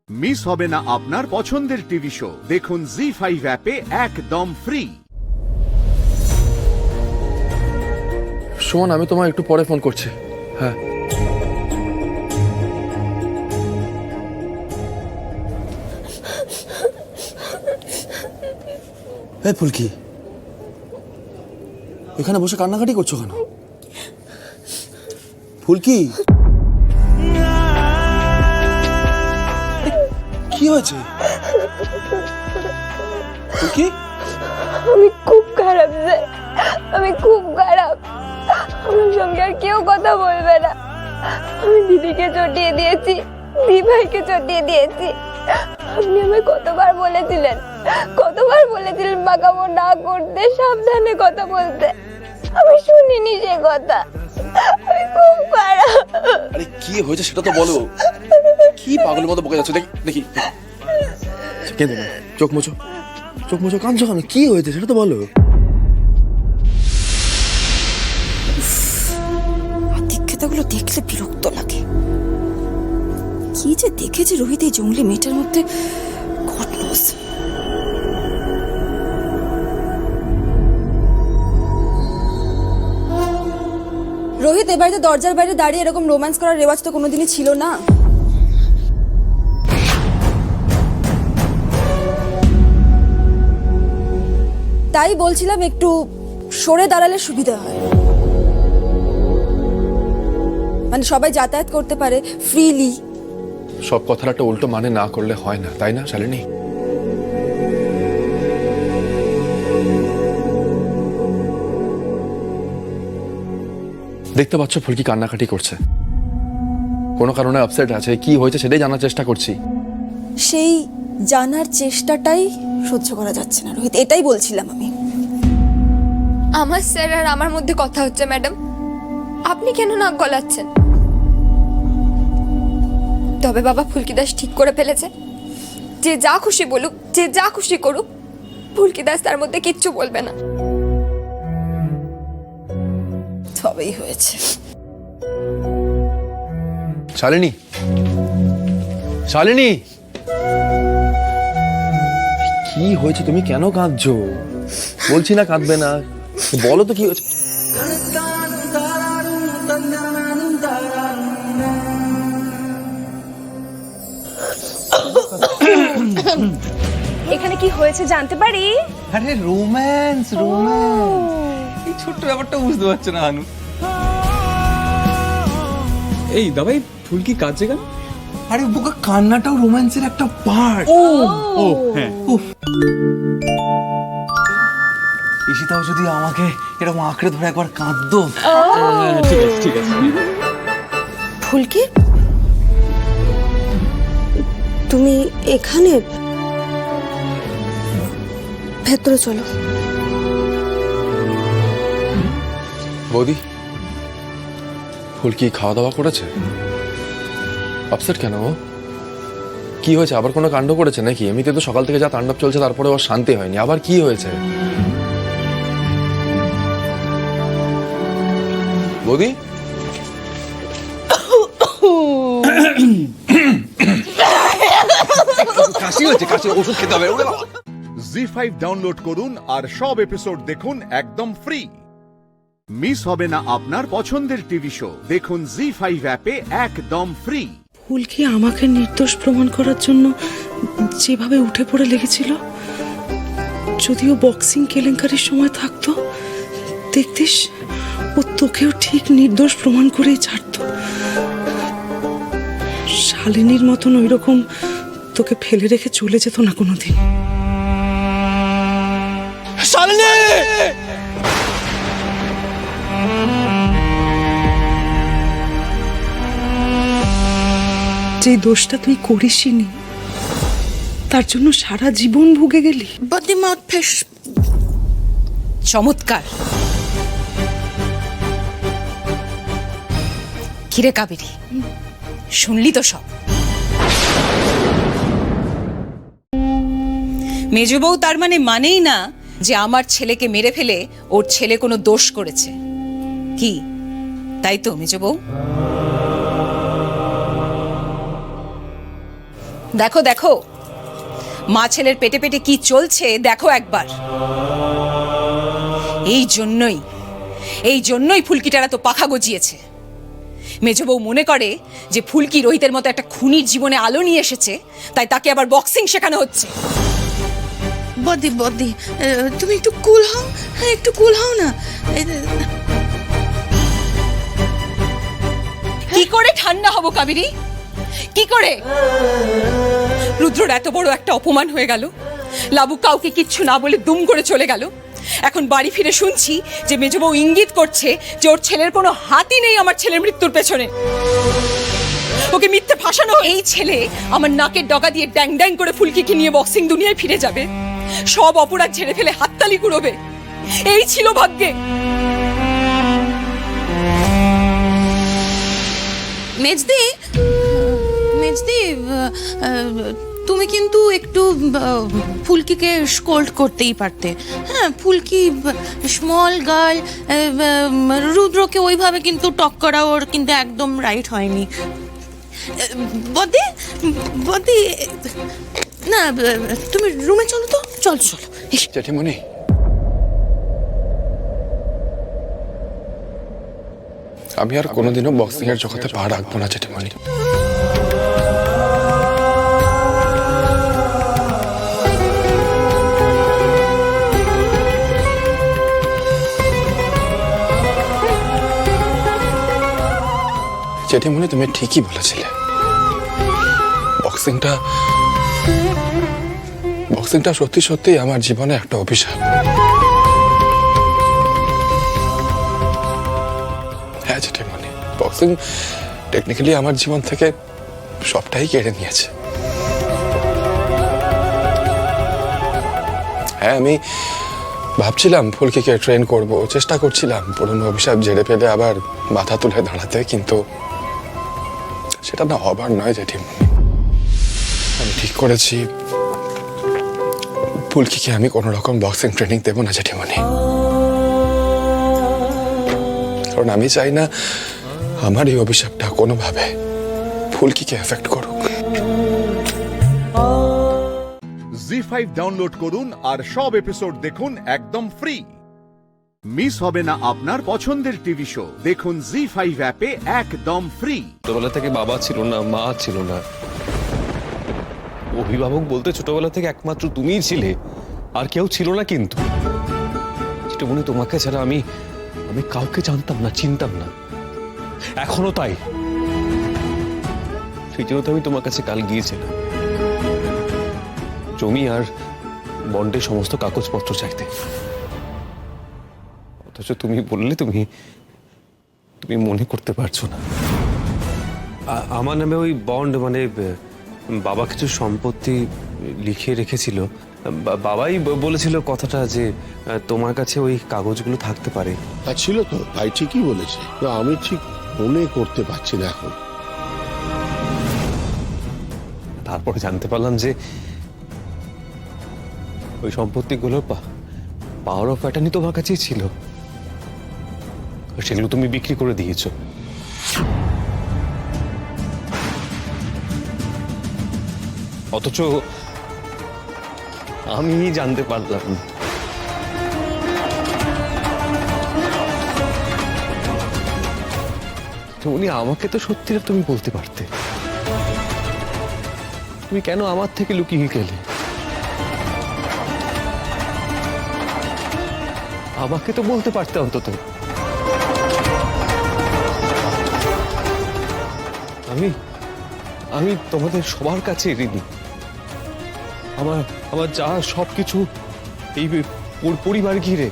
মিস হবে না আপনার পছন্দের টিভি শো, দেখুন জি5 অ্যাপে একদম ফ্রি। সুমন, আমি তোমায় একটু পরে ফোন করছি। হ্যাঁ, এই ফুলকি, এখানে বসে কান্নাকাটি করছো কেন? ফুলকি, কি হয়েছে? ফুলকি, আমি খুব খারাপ স্যার, আমি খুব খারাপ। আমার সঙ্গে আর কেউ কথা বলবে না। আমি দিদিকে চটিয়ে দিয়েছি, দি ভাইকে চটিয়ে দিয়েছি। আপনি আমায় কতবার বলেছিলেন পাকামো না করতে, সাবধানে কথা বলতে। আমি শুনিনি সে কথা। আমি খুব খারাপ। আরে কি হয়েছে সেটা তো বলো। কি পাগলের মতো বকে যাচ্ছ? দেখি কেঁদো না, চোখ মুছো, কাঁদছো কেন? কি হয়েছে সেটা তো বলো। আদিক্ষেতাগুলো দেখলে বিরক্ত লাগে। কি যে দেখেছে রোহিত এই জঙ্গলি মেয়েটার মধ্যে, গড নোস। রোহিত, এ বাড়িতে দরজার বাইরে দাঁড়িয়ে এরকম রোম্যান্স করার রেওয়াজ তো কোনোদিনই ছিল না। তাই বলছিলাম একটু সরে দাঁড়ালে সুবিধা হয়, মানে সবাই যাতায়াত করতে পারে ফ্রিলি। সব কথার একটা উল্টো মানে না করলে হয় না, তাই না শালিনী? দেখতে পাচ্ছ ফুলকি কান্নাকাটি করছে, কোনো কারণে আপসেট আছে। কি হয়েছে সেটাই জানার চেষ্টা করছি। সেই জানার চেষ্টাটাই সহ্য করা যাচ্ছে না রোহিত, এটাই বলছিলাম আমি। আমার স্যার আর আমার মধ্যে কথা হচ্ছে ম্যাডাম, আপনি কেন নাক গলাচ্ছেন? তবে বাবা ফুলকি দাস ঠিক করে ফেলেছে, যে যা খুশি বলুক, যে যা খুশি করুক, ফুলকি দাস তার মধ্যে কিচ্ছু বলবে না। তবেই হয়েছে। শালিনী, কি হয়েছে? তুমি কেন কাঁদছো? বলছি না কাঁদবে না, বলো তো কি হয়েছে। এখানে কি হয়েছে জানতে পারি? আরে রোম্যান্স, এই ছোট্ট ব্যাপারটা বুঝতে পারছো না হানু? এই দাবাই ফুলকি কাঁদছে কেন? আরে বোকা, কান্নাটাও রোম্যান্সের একটা পার্ট। ও হ্যাঁ। ঈশিতাও যদি আমাকে এরকম আঁকড়ে ধরে একবার কাঁদতো। ঠিক আছে। ফুলকি, তুমি এখানে? ভেতরে চলো। বৌদি, ফুলকি খাওয়া দাওয়া করেছে? আপসেট কেন? কি হয়েছে? আবার কোনো কাণ্ড করেছে নাকি? এমনিতে তো সকাল থেকে যা তাণ্ডব চলছে, তারপরে ওর শান্তি হয়নি। আবার কি হয়েছে বৌদি? কাশি হচ্ছে, ওষুধ খেতে হবে। জি5 ডাউনলোড করুন আর সব এপিসোড দেখুন একদম ফ্রি। মিস হবে না আপনার পছন্দের টিভি শো, দেখুন জি5 অ্যাপে একদম ফ্রি। ফুলকি আমাকে নির্দোষ প্রমাণ করার জন্য যেভাবে উঠে পড়ে লেগেছিল, যদিও বক্সিং কেলেঙ্কারির সময় থাকতো, দেখতিস ও তোকেও ঠিক নির্দোষ প্রমাণ করেই ছাড়তো। শালিনীর মতন ওই রকম তোকে ফেলে রেখে চলে যেত না কোনোদিন। শালিনী! যে দোষটা তুই করিসনি তার জন্য সারা জীবন ভুগে গেলি। বদিমা ফেস চমৎকার। কিরে কাবেরী, শুনলি তো সব? মেজো বউ তার মানেই না যে আমার ছেলেকে মেরে ফেলে ওর ছেলে কোনো দোষ করেছে, কি তাই তো মেজো বউ? দেখো দেখো মা ছেলের পেটে পেটে কি চলছে দেখো একবার। এই জন্যই ফুলকিটারা তো পাখা গজিয়েছে। মেজো বউ মনে করে যে ফুলকি রোহিতের মতো একটা খুনির জীবনে আলো নিয়ে এসেছে, তাই তাকে আবার বক্সিং শেখানো হচ্ছে। বদি বদি তুমি একটু কুল হও, হ্যাঁ একটু কুল হও না। কি করে ঠান্ডা হব কাবেরী, কি করে? রুদ্রর এত বড় একটা অপমান হয়ে গেল, লাবু কাউকে কিচ্ছু না বলে দুম করে চলে গেল। এখন বাড়ি ফিরে শুনছি যে মেজো বউ ইঙ্গিত করছে যে ওর ছেলের কোনো হাতই নেই আমার ছেলের মৃত্যুর পেছনে। ওকে মিথ্যে ফাঁসানো। এই ছেলে আমার নাকের ডগা দিয়ে ড্যাং ড্যাং করে ফুলকিকে নিয়ে বক্সিং দুনিয়ায় ফিরে যাবে, সব অপরাধ ঝেড়ে ফেলে হাততালি কুড়োবে। এই ছিল ভাগ্যে। মেজদি মেজদি তুমি কিন্তু একটু ফুলকিকে স্কোল্ড করতেই পারতে। হ্যাঁ, ফুলকি স্মল গার্ল, রুদ্রকে ওইভাবে কিন্তু টক করা ওর কিন্তু একদম রাইট হয়নি। বদি বদি না, তুমি রুমে চলো তো, চলো চলো। জেঠিমণি, আমি আর কোনোদিনও বক্সিং এর জগতে পা রাখবো না জেঠিমণি। জেঠিমণি, তুমি ঠিকই বলেছিলে, বক্সিংটা সত্যি সত্যি আমার জীবনে একটা অভিশাপ। হ্যাঁ জেঠিমণি, বক্সিং টেকনিক্যালি আমার জীবন থেকে সবটাই কেড়ে নিয়েছে। হ্যাঁ, আমি ভাবছিলাম ফুলকিকে ট্রেন করব, চেষ্টা করছিলাম পুরনো অভিশাপ ঝেড়ে ফেলে আবার মাথা তুলে দাঁড়াতে, কিন্তু সেটা না হবার নয় জেঠিমণি। আমি ঠিক করেছি ফুলকিকে আমি কোনো রকম বক্সিং ট্রেনিং দেবো না জেঠিমণি, কারণ আমি চাই না আমার এই অভিশাপটা কোনোভাবে ফুলকিকে এফেক্ট করুক। জি5 ডাউনলোড করুন আর সব এপিসোড দেখুন একদম ফ্রি। মিস হবে না আপনার পছন্দের টিভি শো, দেখুন জি5 অ্যাপে একদম ফ্রি। ছোটবেলা থেকে বাবা ছিল না, মা ছিল না, অভিভাবক বলতে ছোটবেলা থেকে একমাত্র তুমিই ছিলে, আর কেউ ছিল না। কিন্তু যেটা মনে তোমাকে ছাড়া আমি কাউকে জানতাম না, চিনতাম না, এখনো তাই। সেই জন্য তো আমি তোমার কাছে কাল গিয়েছিলাম জমি আর বন্ডের সমস্ত কাগজপত্র চাইতে, অথচ তুমি বললে তুমি মনে করতে পারছো না। আমার নামে ওই বন্ড মানে বাবা কিছু সম্পত্তি লিখে রেখেছিল, বাবাই বলেছিল কথাটা যে তোমার কাছে ওই কাগজগুলো থাকতে পারে। ছিল তো, ভাই ঠিকই বলেছে, তো আমি ঠিক মনে করতে পারছি না এখন। তারপরে জানতে পারলাম যে ওই সম্পত্তিগুলোর পাওয়ার অফ অ্যাটর্নি তোমার কাছেই ছিল, সেগুলো তুমি বিক্রি করে দিয়েছো। অথচ আমি জানতে পারলাম না। উনি আমাকে তো সত্যিটা তুমি বলতে পারতে, তুমি কেন আমার থেকে লুকিয়ে গেলে? আমাকে তো বলতে পারতে অন্তত। আমি তোমাদের সবার কাছে ঋণী। আমার যা সবকিছু এই পরিবার ঘিরে,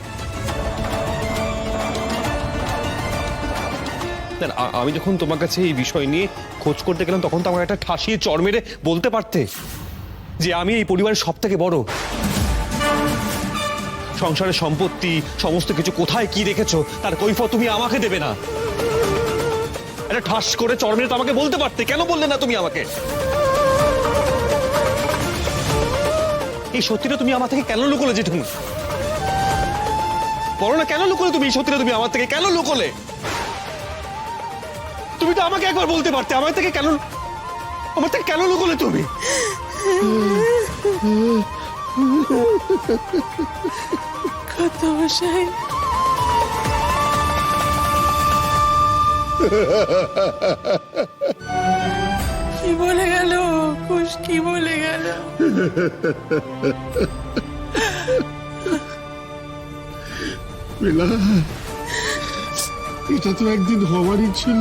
আমি যখন তোমার কাছে এই বিষয় নিয়ে খোঁজ করতে গেলাম তখন তো আমার একটা ঠাসিয়ে চড় মেরে বলতে পারতে যে আমি এই পরিবারের সব থেকে বড়, সংসারের সম্পত্তি সমস্ত কিছু কোথায় কি রেখেছো তার কৈফিয়ত তুমি আমাকে দেবে না। একটা ঠাস করে চড় মেরে তো আমাকে বলতে পারতে, কেন বললে না তুমি আমাকে? এই সত্যিটা তুমি আমার থেকে কেন লুকোলে জেঠুমনি? বলো না, কেন লুকোলে তুমি এই সত্যিটা? তুমি আমার থেকে কেন লুকোলে? তুমি তো আমাকে একবার বলতে পারতে আমার থেকে কেন লুকোলে তুমি? কথা মশাই, কি বলে গেল কুশ, কি বলে গেল? বেলা, এটা তো একদিন হওয়ারই ছিল,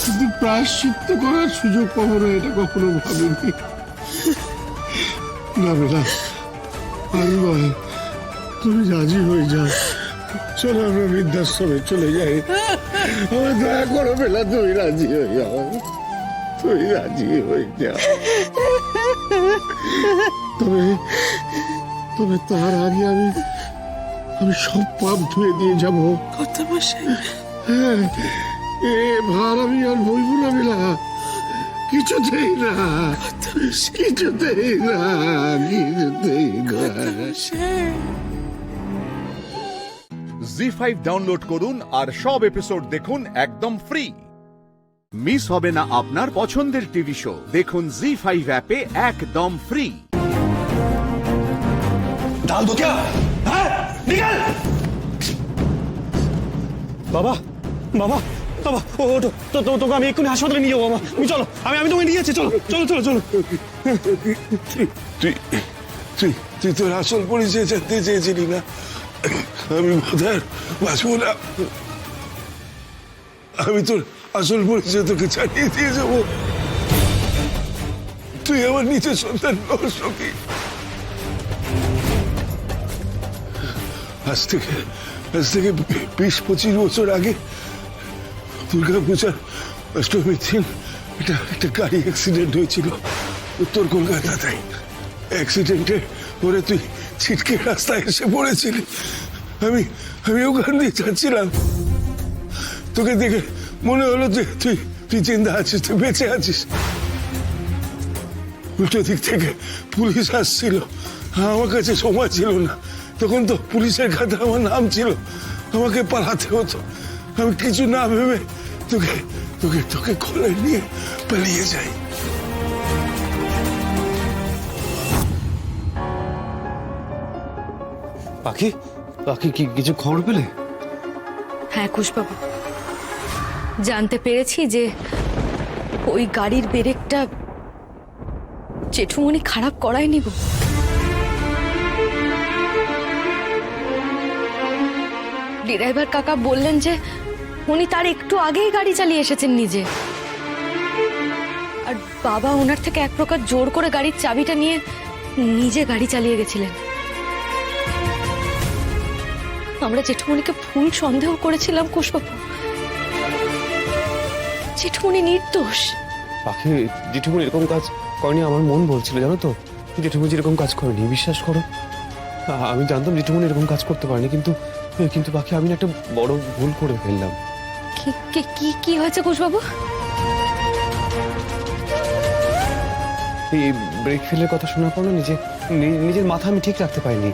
কিন্তু প্রায়শ্চিত্ত করার সুযোগ পাবো না এটা কখনো ভাবিনি। না বেলা, আমি নয়, তুমি রাজি হয়ে যাও, চলো আমরা বৃদ্ধাশ্রমে চলে যাই। আমার দয়া করো বেলা, তুমি রাজি হয়ে যাও, তুমি রাজি হয়ে যাও। তবে তার আগে আমি সব পাপ ধুয়ে দিয়ে যাব। কথা মশাই, হ্যাঁ, এ ভার আমি আর বইব না বেলা, কিছুতেই না, কিছুতেই না, কিছুতেই না। জি5 ডাউনলোড করুন আর সব এপিসোড দেখুন একদম ফ্রি। মিস হবে না আপনার পছন্দের টিভি শো, দেখুন জি5 অ্যাপে একদম ফ্রি। ডাল দো ক্যা? হ্যাঁ, নিকল! বাবা, বাবা, বাবা, ওঠো, তোকে আমি এক্ষুনি হাসপাতালে নিয়ে যাবো। তুমি চলো, আমি তোমাকে নিয়ে যাচ্ছি, চলো চলো চলো চলো। তুই তোর আসল পরিচয় জানতে চেয়েছিলি না? আমি বোধহয় বাঁচবো না, আমি তোর আসল পরিচয় তোকে জানিয়ে দিয়ে যাবো। তুই আমার নিজের সন্তান সখী। আজ থেকে 20-25 বছর আগে দুর্গাপূজার অষ্টমীর দিন একটা গাড়ি অ্যাক্সিডেন্ট হয়েছিল উত্তর কলকাতাতে। অ্যাক্সিডেন্টে পরে তুই ছিটকে রাস্তায় এসে পড়েছিলি। আমি ওখান দিয়ে যাচ্ছিলাম, তোকে দেখে মনে হলো যে তুই জিন্দা আছিস, তুই বেঁচে আছিস। উল্টো দিক থেকে পুলিশ আসছিল, আমার কাছে সময় ছিল না, তখন তো পুলিশের খাতে আমার নাম ছিল, আমাকে পালাতে হতো। আমি কিছু না ভেবে তোকে কোলে নিয়ে পালিয়ে যাই। পাখি, পাখি কি কিছু খবর পেলে? হ্যাঁ কুশবাবু, জানতে পেরেছি যে ওই গাড়ির ব্রেকটা জেঠুমনি খারাপ করায়নি গো। ড্রাইভার কাকা বললেন যে উনি তার একটু আগেই গাড়ি চালিয়ে এসেছেন নিজে, আর বাবা ওনার থেকে এক প্রকার জোর করে গাড়ির চাবিটা নিয়ে নিজে গাড়ি চালিয়ে গেছিলেন। আমরা জেঠুমনিকে ভুল সন্দেহ করেছিলাম কুশবাবু, জেঠুমনি নির্দোষ। পাখি, জেঠুমনি এরকম কাজ করেনি আমার মন বলছিল, জানো তো? জেঠুমনি এরকম কাজ করেনি, বিশ্বাস করো। আমি জানতাম জেঠুমনি এরকম কাজ করতে পারেনি, কিন্তু পাখি আমি না একটা বড় ভুল করে ফেললাম। কি হয়েছে কুশবাবু? এই ব্রেক ফেলের কথা শোনার পর না নিজের মাথা আমি ঠিক রাখতে পারিনি।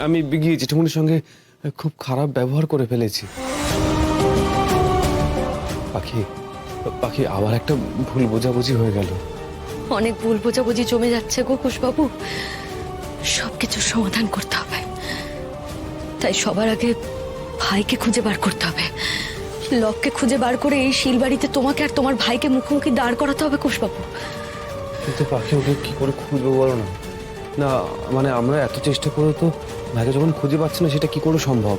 আমি গিয়ে জেঠুমনির সঙ্গে খুব খারাপ ব্যবহার করে ফেলেছি। পাখি আবার একটা ভুল বোঝাবুঝি হয়ে গেল। অনেক ভুল বোঝাবুঝি জমে যাচ্ছে গো কুশবাবু, সবকিছুর সমাধান করতে হবে। তাই সবার আগে ভাইকে খুঁজে বার করতে হবে, লককে খুঁজে বার করে এই শিলবাড়িতে তোমাকে আর তোমার ভাইকে মুখোমুখি দাঁড় করাতে হবে কুশবাবু। কিন্তু পাখি, ওকে কি করে খুঁজবো বলো না? না মানে আমরা এত চেষ্টা করে তো ভাইকে যখন খুঁজে পাচ্ছি না, সেটা কি করে সম্ভব?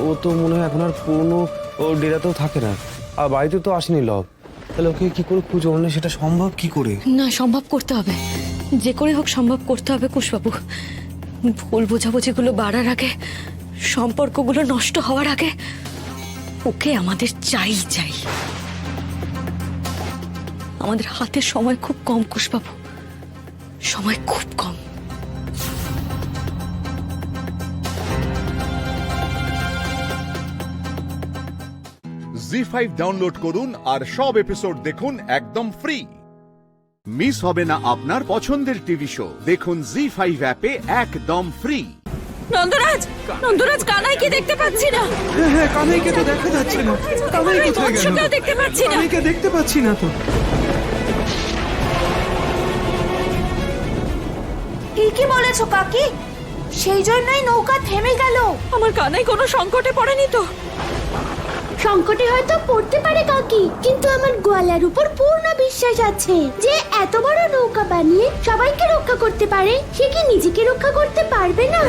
ও তো মনে হয় এখন আর পুরনো ও ডেরাতেও থাকে না, আর বাড়িতে তো আসেনি লব। তাহলে ওকে কি করে খুঁজবো, মানে সেটা সম্ভব কি করে? না, সম্ভব করতে হবে, যে করে হোক সম্ভব করতে হবে কুশবাবু। ভুল বোঝাবুঝিগুলো বাড়ার আগে সম্পর্কগুলো নষ্ট হওয়ার আগে ওকে আমাদের চাই। আমাদের হাতে সময় খুব কম কুশবাবু, সময় খুব কম। জি5 ডাউনলোড করুন আর সব এপিসোড দেখুন একদম ফ্রি। মিস হবে না আপনার পছন্দের টিভি শো, দেখুন জি5 অ্যাপে একদম ফ্রি। নন্দরাজ কানাইকে দেখতে পাচ্ছি না। হ্যাঁ, কানাইকে তো দেখা যাচ্ছে না। কানাই কোথায় গেল? মৎস্যকেও দেখতে পাচ্ছি না। কানাইকে দেখতে পাচ্ছি না তো। ঠিকই বলেছো কাকি, সেই জন্যই নৌকা থেমে গেল। আমার কানাই কোনো সংকটে পড়েনি তো? সংকটে হয়তো পড়তে পারে কাকি, কিন্তু আমার গোয়ালার উপর পূর্ণ বিশ্বাস আছে যে এত বড় নৌকা বানিয়ে সবাইকে রক্ষা করতে পারে। সে কি নিজেকে রক্ষা করতে পারবে না?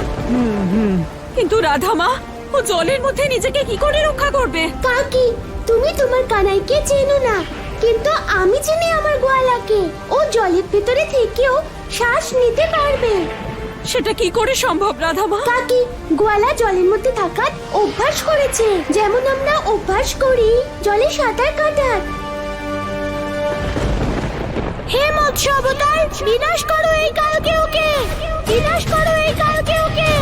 কিন্তু রাধামা, ও জলের মধ্যে নিজেকে কি করে রক্ষা করবে? কাকি, তুমি তোমার কানাইকে চেনো না, কিন্তু আমি চিনি আমার গোয়ালাকে। ও জলের ভেতরে থেকেও শ্বাস নিতে পারবে। সেটা কি করে সম্ভব রাধামা? কাকি, গোয়ালা জলের মধ্যে থাকার অভ্যাস করেছে, যেমন আমরা অভ্যাস করি জলে সাঁতার কাটার। হে মৎস্য অবতার, বিনাশ করো এই কালকে ওকে, বিনাশ করো এই কালকে ওকে।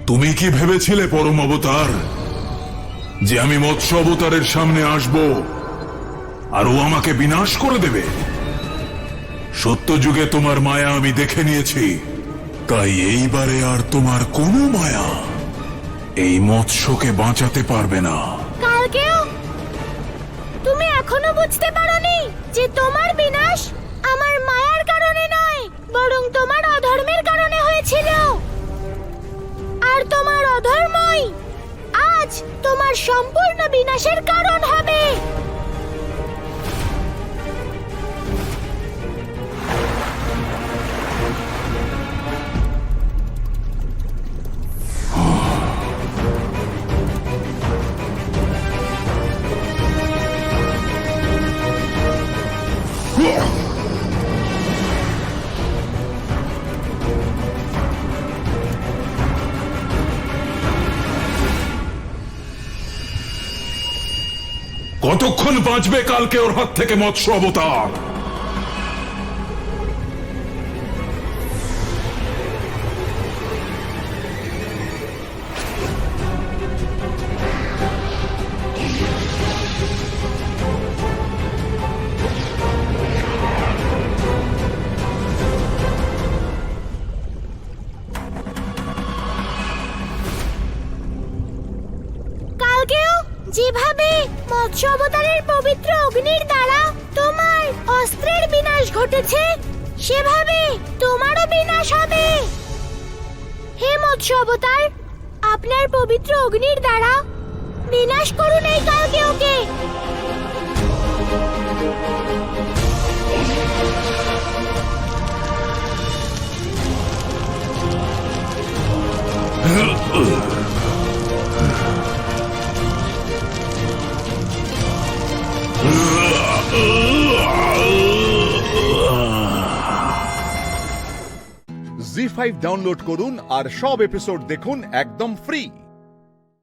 তুমি কি ভেবেছিলে পরম অবতার যে আমি মৎস্য অবতারের সামনে আসব আর ও আমাকে বিনাশ করে দেবে? সত্য যুগে তোমার মায়া আমি দেখে নিয়েছি, তাই এইবারে আর তোমার কোনো মায়া এই মৎস্যকে বাঁচাতে পারবে না। কালকেও তুমি এখনো বুঝতে পারোনি যে তোমার বিনাশ আমার মায়ার কারণে নয়, বরং তোমার অধর্মের কারণে হয়েছিল। আর তোমার অধর্মই আজ তোমার সম্পূর্ণ বিনাশের কারণ হবে। কতক্ষণ বাঁচবে কালকে ওর হাত থেকে মৎস্য অবতার? কালকেও যেভাবে মৎস্য অবতারের পবিত্র অগ্নির দ্বারা তোমার অস্ত্রের বিনাশ ঘটেছে, সেভাবে তোমারও বিনাশ হবে। হে মৎস্য অবতার, আপনার পবিত্র অগ্নির দ্বারা বিনাশ করুন এই কালকে ওকে। জি5 ডাউনলোড করুন আর সব এপিসোড দেখুন একদম ফ্রি।